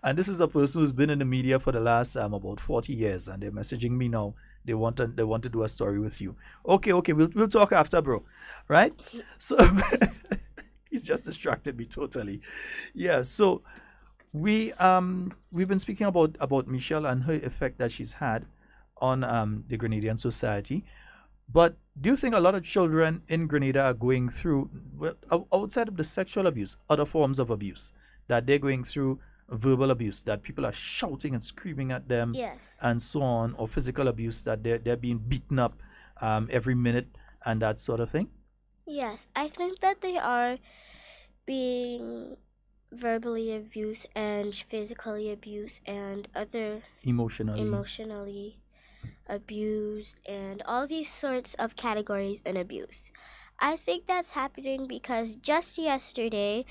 And this is a person who's been in the media for the last about 40 years, and they're messaging me now. They want to do a story with you. Okay, we'll talk after, bro. Right? So He's just distracted me totally. Yeah. So we've been speaking about Michelle and her effect that she's had on the Grenadian society. But do you think a lot of children in Grenada are going through, well, outside of the sexual abuse, other forms of abuse, that they're going through verbal abuse, that people are shouting and screaming at them, Yes. and so on, or physical abuse, that they're being beaten up every minute and that sort of thing? Yes, I think that they are being verbally abused and physically abused and other emotionally abused and all these sorts of categories in abuse. I think that's happening because just yesterday,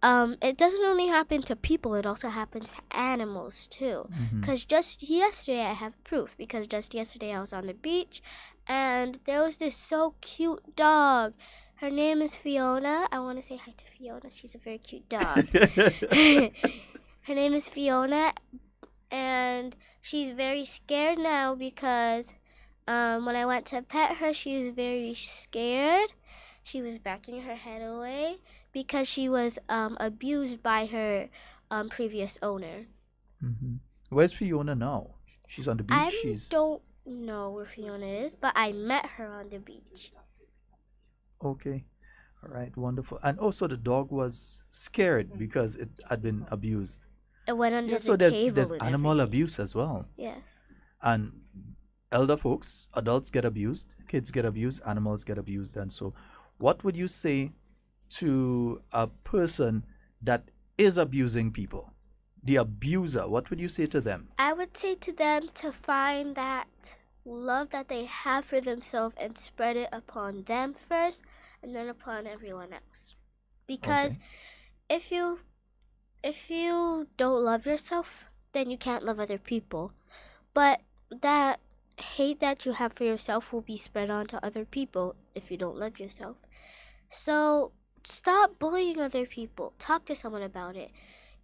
it doesn't only happen to people, it also happens to animals too. Because just yesterday, I have proof, because just yesterday I was on the beach and there was this so cute dog. Her name is Fiona. I want to say hi to Fiona. She's a very cute dog. Her name is Fiona, and she's very scared now because when I went to pet her, she was very scared. She was backing her head away because she was abused by her previous owner. Where's Fiona now? She's on the beach? I don't know where Fiona is, but I met her on the beach. Okay. All right. Wonderful. And also the dog was scared because it had been abused. It went under so the there's, table. there's and animal everything. abuse as well. Yes. And elder folks, adults get abused, kids get abused, animals get abused. And so what would you say to a person that is abusing people? The abuser, what would you say to them? I would say to them to find that love that they have for themselves and spread it upon them first and then upon everyone else. Because if you don't love yourself, then you can't love other people. But that hate that you have for yourself will be spread on to other people if you don't love yourself. So stop bullying other people. Talk to someone about it.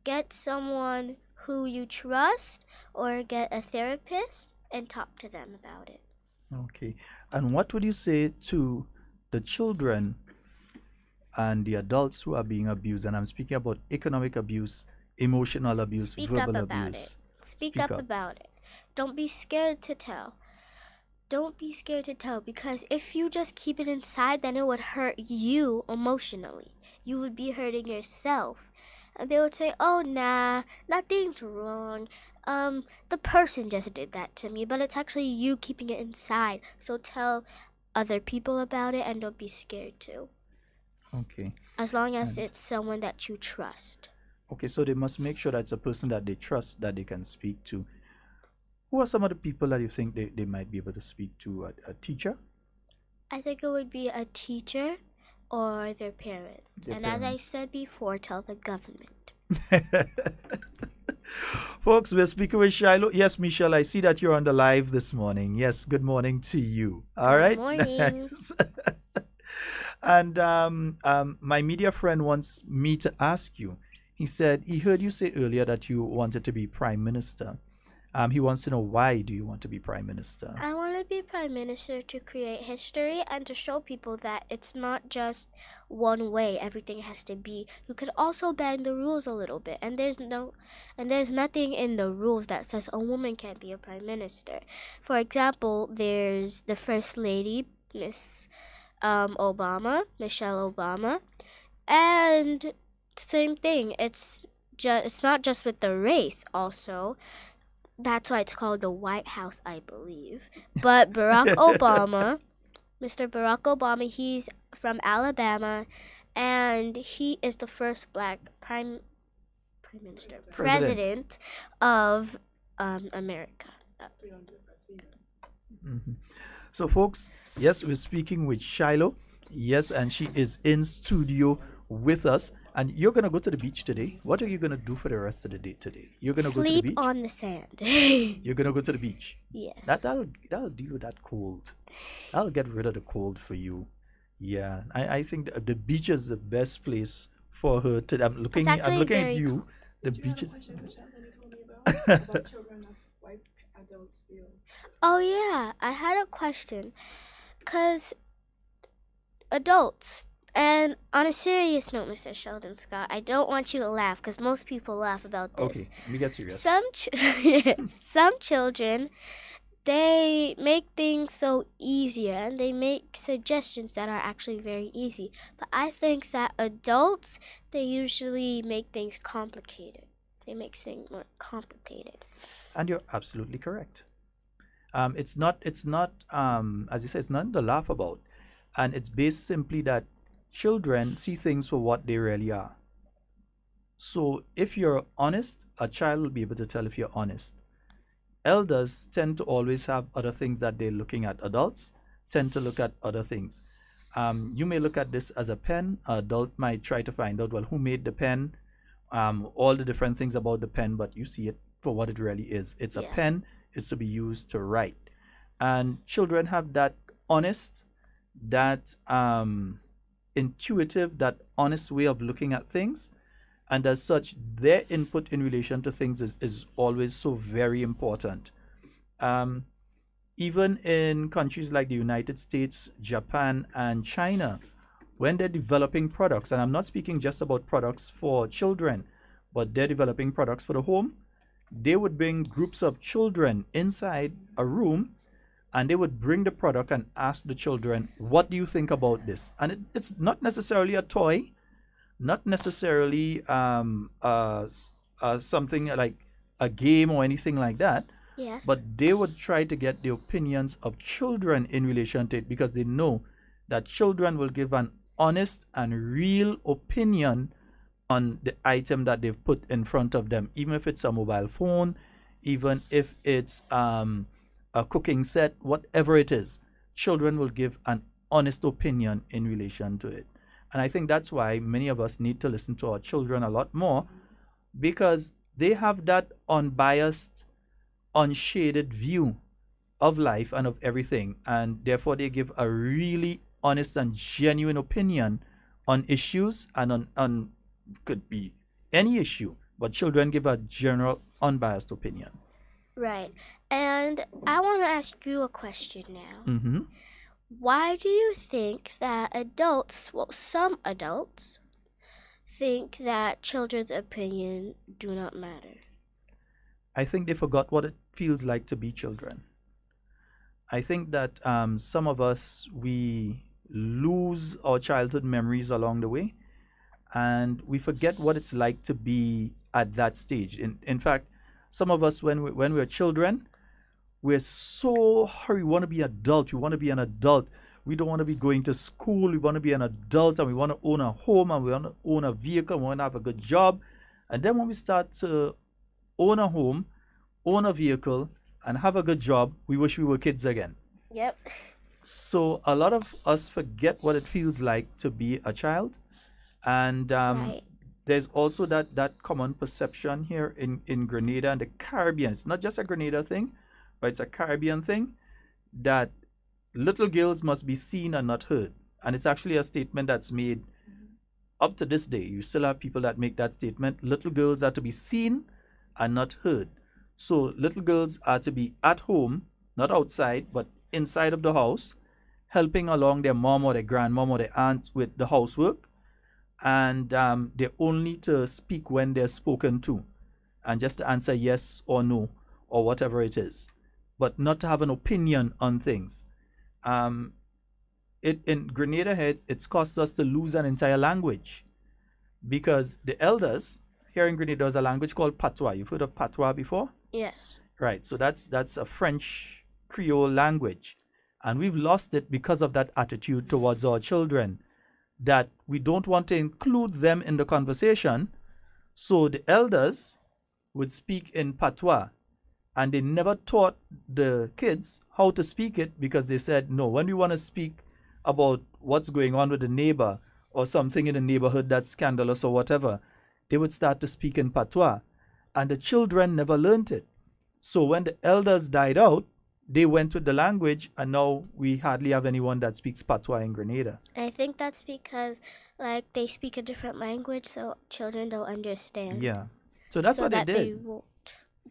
Get someone who you trust or get a therapist and talk to them about it. Okay. And what would you say to the children and the adults who are being abused? And I'm speaking about economic abuse, emotional abuse, verbal abuse. Speak up about it. Don't be scared to tell. Don't be scared to tell, because if you just keep it inside, then it would hurt you emotionally. You would be hurting yourself. And they would say, oh, nah, nothing's wrong. The person just did that to me, but it's actually you keeping it inside. So tell other people about it and don't be scared to. Okay. As long as it's someone that you trust. Okay, so they must make sure that it's a person that they trust, that they can speak to. Who are some of the people that you think they might be able to speak to? A teacher? I think it would be a teacher or their parent. As I said before, tell the government. Folks, we're speaking with Shiloh. Yes, Michelle, I see that you're on the live this morning. Yes, good morning to you. All right. Good morning. And my media friend wants me to ask you. He said he heard you say earlier that you wanted to be prime minister. He wants to know, why do you want to be prime minister? I want to be prime minister to create history and to show people that it's not just one way everything has to be. You could also bend the rules a little bit, and there's nothing in the rules that says a woman can't be a prime minister. For example, there's the first lady, Michelle Obama, and same thing. It's not just with the race also. That's why it's called the White House, I believe. But Barack Obama, Mr. Barack Obama, he's from Alabama, and he is the first black president of America. So, folks, yes, we're speaking with Shiloh. Yes, and she is in studio with us. And you're going to go to the beach today. What are you going to do for the rest of the day today? You're going to go to the beach? Sleep on the sand. You're going to go to the beach? Yes. That'll deal with that cold. That'll get rid of the cold for you. Yeah. I think the beach is the best place for her to... I'm looking at you. The beach is... Oh, yeah. I had a question. Because adults... And on a serious note, Mr. Sheldon Scott, I don't want you to laugh because most people laugh about this. Okay, let me get serious. Some children, they make things so easier and they make suggestions that are actually very easy. But I think that adults, they usually make things complicated. They make things more complicated. And you're absolutely correct. It's not, as you said, it's nothing to laugh about. And it's based simply that children see things for what they really are. So if you're honest, a child will be able to tell if you're honest. Elders tend to always have other things that they're looking at. Adults tend to look at other things. You may look at this as a pen. An adult might try to find out, well, who made the pen, all the different things about the pen, but you see it for what it really is. It's a pen. It's to be used to write. And children have that honest, that intuitive, that honest way of looking at things. And as such, their input in relation to things is always so very important. Even in countries like the United States, Japan, and China, when they're developing products, and I'm not speaking just about products for children, but they're developing products for the home, they would bring groups of children inside a room, and they would bring the product and ask the children, what do you think about this? And it's not necessarily a toy, not necessarily something like a game or anything like that. Yes. But they would try to get the opinions of children in relation to it, because they know that children will give an honest and real opinion on the item that they've put in front of them, even if it's a mobile phone, even if it's a cooking set, whatever it is. Children will give an honest opinion in relation to it. And I think that's why many of us need to listen to our children a lot more, because they have that unbiased, unshaded view of life and of everything. And therefore, they give a really honest and genuine opinion on issues and on could be any issue. But children give a general, unbiased opinion. Right. And I want to ask you a question now. Mm-hmm. Why do you think that adults, well, some adults, think that children's opinion do not matter? I think they forgot what it feels like to be children. I think that some of us, we lose our childhood memories along the way, and we forget what it's like to be at that stage. In fact, some of us, when we're children, we're so hurried. We want to be adult. We want to be an adult. We don't want to be going to school. We want to be an adult, and we want to own a home, and we want to own a vehicle, and we want to have a good job. And then when we start to own a home, own a vehicle, and have a good job, we wish we were kids again. Yep. So a lot of us forget what it feels like to be a child. And Right. there's also that common perception here in Grenada and the Caribbean. It's not just a Grenada thing, but it's a Caribbean thing, that little girls must be seen and not heard. And it's actually a statement that's made up to this day. You still have people that make that statement. Little girls are to be seen and not heard. So little girls are to be at home, not outside, but inside of the house, helping along their mom or their grandmom or their aunt with the housework. And they're only to speak when they're spoken to, and just to answer yes or no or whatever it is, but not to have an opinion on things. In Grenada heads, it's cost us to lose an entire language, because the elders here in Grenada, there's a language called Patois. You've heard of Patois before? Yes. Right. So that's a French Creole language, and we've lost it because of that attitude towards our children, that we don't want to include them in the conversation. So the elders would speak in Patois, and they never taught the kids how to speak it, because they said, no, when we want to speak about what's going on with the neighbor or something in the neighborhood that's scandalous or whatever, they would start to speak in Patois, and the children never learned it. So when the elders died out, they went with the language, and now we hardly have anyone that speaks Patois in Grenada. I think that's because, like, they speak a different language, so children don't understand. Yeah. So that's what they did. They won't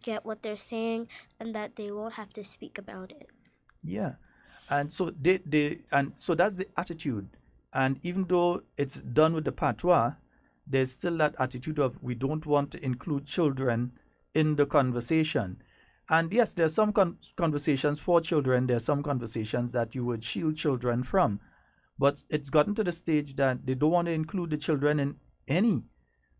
get what they're saying, and that they won't have to speak about it. Yeah. And so so that's the attitude And even though it's done with the patois, there's still that attitude of we don't want to include children in the conversation. And yes, there are some conversations for children. There are some conversations that you would shield children from. But it's gotten to the stage that they don't want to include the children in any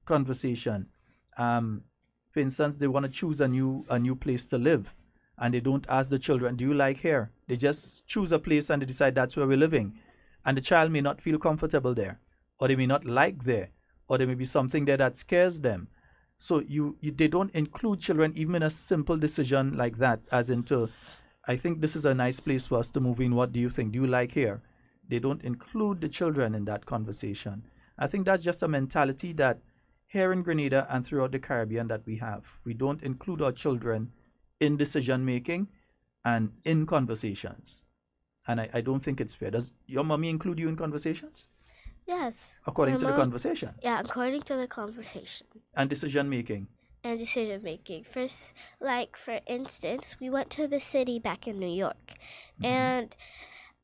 conversation. For instance, they want to choose a new place to live, and they don't ask the children, do you like here? They just choose a place and they decide that's where we're living. And the child may not feel comfortable there, or they may not like there, or there may be something there that scares them. So they don't include children even in a simple decision like that, as into, I think this is a nice place for us to move in. What do you think? Do you like here? They don't include the children in that conversation. I think that's just a mentality that here in Grenada and throughout the Caribbean that we have. We don't include our children in decision making and in conversations. And I don't think it's fair. Does your mommy include you in conversations? Yes. According to the conversation? Yeah, according to the conversation. And decision making? And decision making. First, like for instance, we went to the city back in New York. And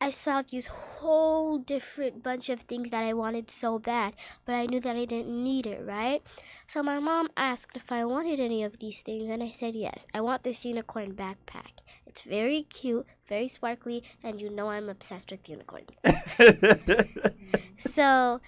I saw these whole different bunch of things that I wanted so bad, but I knew that I didn't need it, right? So my mom asked if I wanted any of these things, and I said yes. I want this unicorn backpack. It's very cute, very sparkly, and you know I'm obsessed with unicorns. So,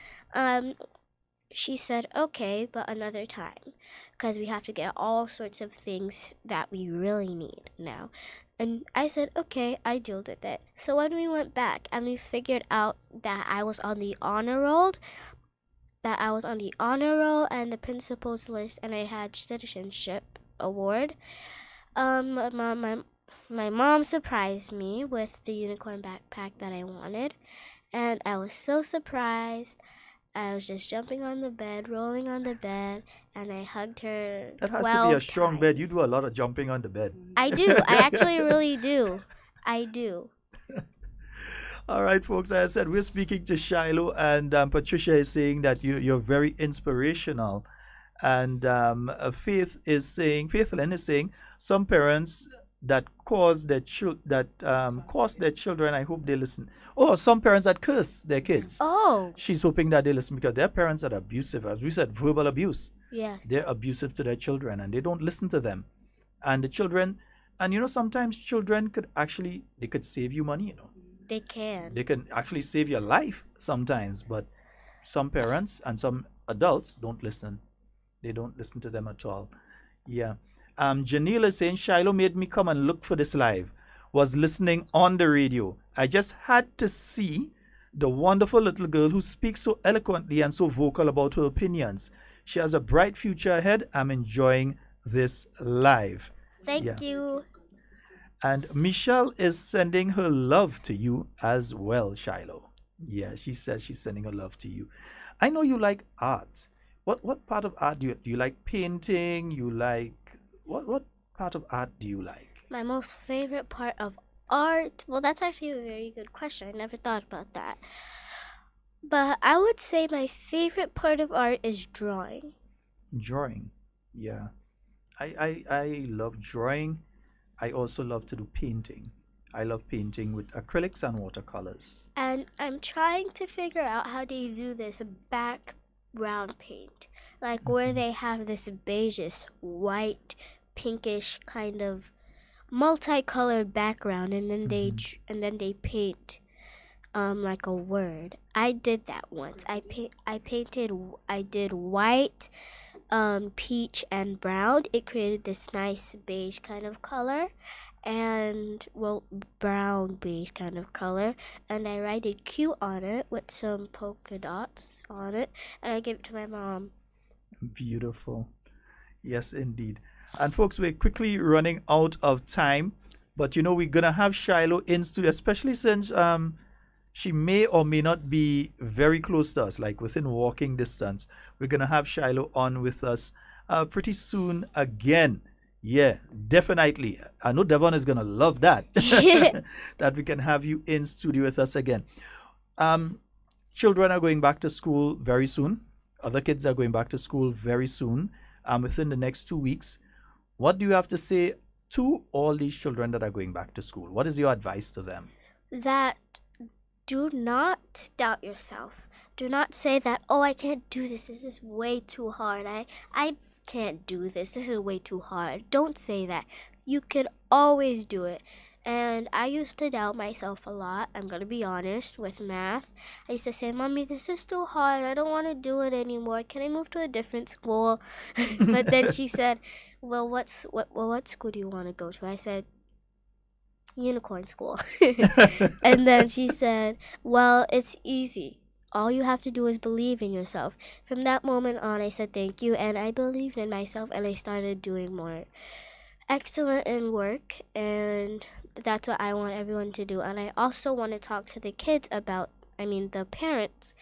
she said, okay, but another time, because we have to get all sorts of things that we really need now. And I said, okay, I dealt with it. So when we went back and we figured out that I was on the honor roll, and the principal's list, and I had citizenship award, my mom surprised me with the unicorn backpack that I wanted, and I was so surprised. I was just jumping on the bed, rolling on the bed, and I hugged her. That has to be a strong bed. You do a lot of jumping on the bed. I do. I actually really do. I do. All right, folks. As I said, we're speaking to Shiloh, and Patricia is saying that you're very inspirational. And Faithlyn is saying some parents that cause their children, I hope they listen. Oh, some parents that curse their kids. Oh. She's hoping that they listen because their parents are abusive. As we said, verbal abuse. Yes. They're abusive to their children and they don't listen to them. And the children, and sometimes children they could save you money, They can. They can actually save your life sometimes, but some parents and some adults don't listen. They don't listen to them at all. Yeah. Janelle is saying, Shiloh made me come and look for this live. Was listening on the radio. I just had to see the wonderful little girl who speaks so eloquently and so vocal about her opinions. She has a bright future ahead. I'm enjoying this live. Thank you. And Michelle is sending her love to you as well, Shiloh. Yeah, she says she's sending her love to you. I know you like art. What part of art do you like? Painting? You like what part of art do you like? My most favorite part of art? Well, that's actually a very good question. I never thought about that. But I would say my favorite part of art is drawing. Drawing, yeah. I love drawing. I also love to do painting. I love painting with acrylics and watercolors. And I'm trying to figure out how they do this background paint. Like where they have this beigeish, white, pinkish kind of multicolored background, and then they paint like a word. I did that once. I did white, peach, and brown. It created this nice beige kind of color, and brown beige kind of color. And I write a Q on it with some polka dots on it, and I give it to my mom. Beautiful. Yes, indeed. And folks, we're quickly running out of time, but we're gonna have Shiloh in studio, especially since she may or may not be very close to us, like within walking distance. We're gonna have Shiloh on with us pretty soon again. Yeah, definitely. I know Devon is gonna love that. That we can have you in studio with us again. Children are going back to school very soon. Other kids are going back to school very soon. Within the next 2 weeks. What do you have to say to all these children that are going back to school? What is your advice to them? That do not doubt yourself. Do not say that, oh, I can't do this. This is way too hard. I can't do this. This is way too hard. Don't say that. You could always do it. And I used to doubt myself a lot. I'm going to be honest with math. I used to say, Mommy, this is too hard. I don't want to do it anymore. Can I move to a different school? But then she said, well, what school do you want to go to? I said, unicorn school. And then she said, well, it's easy. All you have to do is believe in yourself. From that moment on, I said thank you, and I believed in myself, and I started doing more excellent in work, and that's what I want everyone to do. And I also want to talk to the kids about, the parents,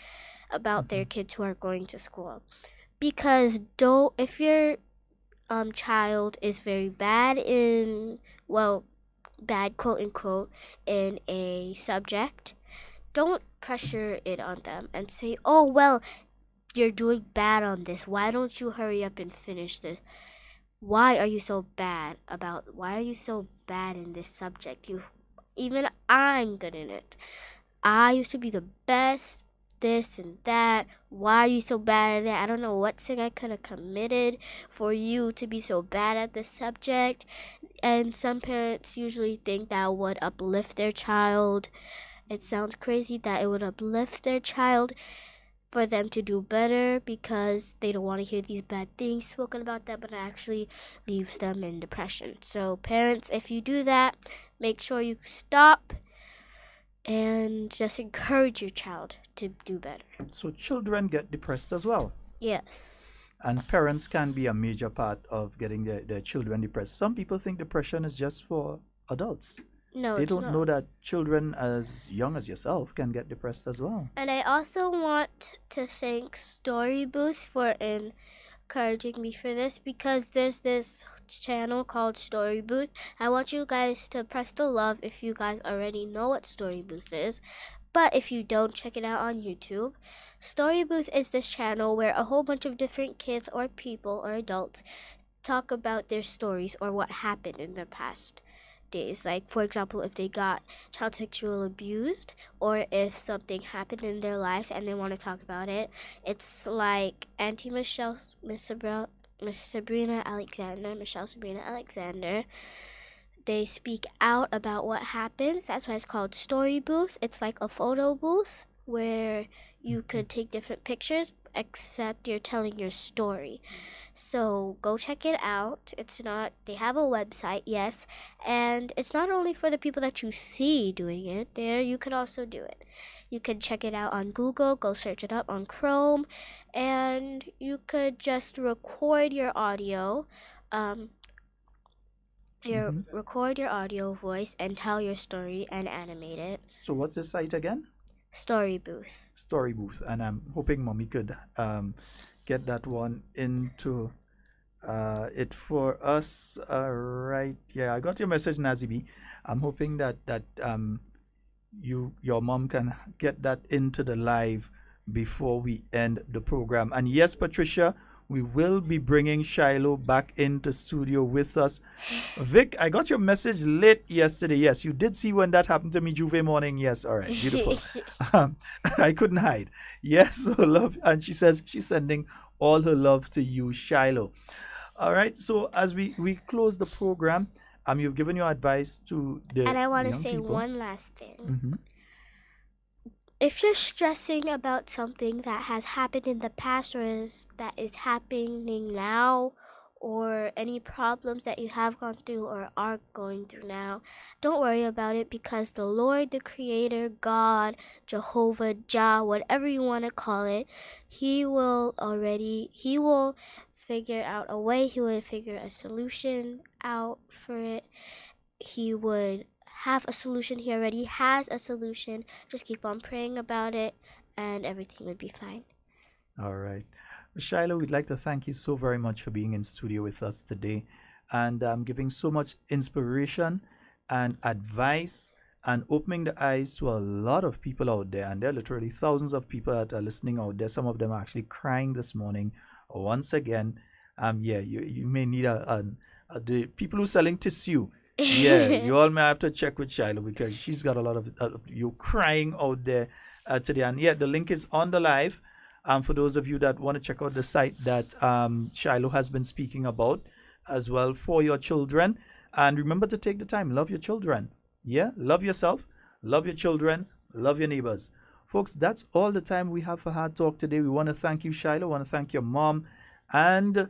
about their kids who are going to school. Because if your child is very bad bad quote unquote in a subject, don't pressure it on them and say, oh, well, you're doing bad on this. Why don't you hurry up and finish this? Why are you so bad in this subject? Even I'm good in it. I used to be the best, this and that. Why are you so bad at it? I don't know what sin I could have committed for you to be so bad at this subject. And some parents usually think that would uplift their child. It sounds crazy that it would uplift their child for them to do better because they don't want to hear these bad things spoken about them, but it actually leaves them in depression. So parents, if you do that, make sure you stop and just encourage your child to do better. So children get depressed as well? Yes. And parents can be a major part of getting their children depressed. Some people think depression is just for adults. No, they it's don't not. know that children as young as yourself can get depressed as well. And I also want to thank Story Booth for encouraging me for this, because there's this channel called Story Booth. I want you guys to press the love if you guys already know what Story Booth is. But if you don't, check it out on YouTube. Story Booth is this channel where a whole bunch of different kids or people or adults talk about their stories or what happened in their past days. Like, for example, if they got child sexual abused or if something happened in their life and they want to talk about it. It's like Auntie Michelle, Miss Sabrina Alexander. They speak out about what happens. That's why it's called Story Booth. It's like a photo booth where you could take different pictures, except you're telling your story. So go check it out. They have a website, yes, and it's not only for the people that you see doing it there, you could also do it. You can check it out on Google, go search it up on Chrome, and you could just record your audio, record your audio voice and tell your story and animate it. So what's the site again? Story Booth. Story Booth. And I'm hoping Mommy could get that one into it for us. Right. Yeah, I got your message, Nazibi. I'm hoping that your mom can get that into the live before we end the program. And yes, Patricia, we will be bringing Shiloh back into studio with us. Vic, I got your message late yesterday. Yes, you did see when that happened to me Juve morning. Yes, all right, beautiful. I couldn't hide. Yes, so love. And she says she's sending all her love to you, Shiloh. All right, so as we close the program, you've given your advice to the And I want to young say people. one last thing. Mm-hmm. If you're stressing about something that has happened in the past or that is happening now, or any problems that you have gone through or are going through now, don't worry about it, because the Lord, the Creator, God, Jehovah, Jah, whatever you want to call it, He will figure out a way. He would figure a solution out for it. He would have a solution. He already has a solution. Just keep on praying about it and everything would be fine. All right. Shiloh, we'd like to thank you so very much for being in studio with us today and giving so much inspiration and advice and opening the eyes to a lot of people out there. And there are literally thousands of people that are listening out there. Some of them are actually crying this morning. Once again, you may need the people who are selling tissue. Yeah, you all may have to check with Shiloh because she's got a lot of you crying out there today. And yeah, the link is on the live. For those of you that want to check out the site that Shiloh has been speaking about as well for your children. And remember to take the time. Love your children. Yeah, love yourself, love your children, love your neighbors. Folks, that's all the time we have for Hard Talk today. We want to thank you, Shiloh. We want to thank your mom and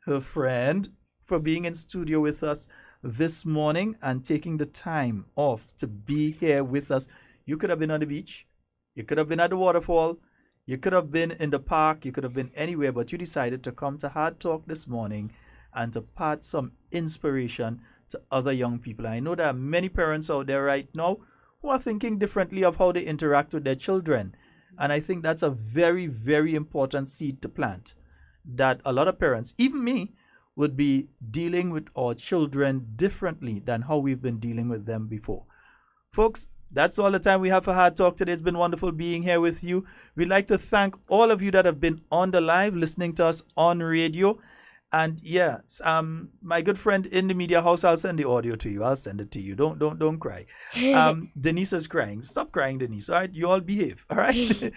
her friend for being in studio with us this morning and taking the time off to be here with us. You could have been on the beach. You could have been at the waterfall. You could have been in the park. You could have been anywhere, but you decided to come to Hard Talk this morning and to part some inspiration to other young people. I know there are many parents out there right now who are thinking differently of how they interact with their children. And I think that's a very, very important seed to plant. That a lot of parents, even me, would be dealing with our children differently than how we've been dealing with them before. Folks, that's all the time we have for Hard Talk today. It's been wonderful being here with you. We'd like to thank all of you that have been on the live, listening to us on radio. And yeah, my good friend in the media house, I'll send the audio to you. I'll send it to you. Don't cry. Denise is crying. Stop crying, Denise. All right, you all behave. All right.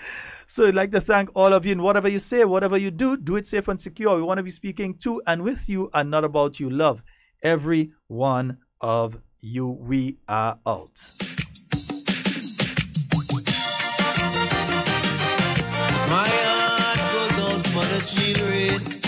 So I'd like to thank all of you. And whatever you say, whatever you do, do it safe and secure. We want to be speaking to and with you and not about you. Love every one of you. We are out. My heart goes out for the children.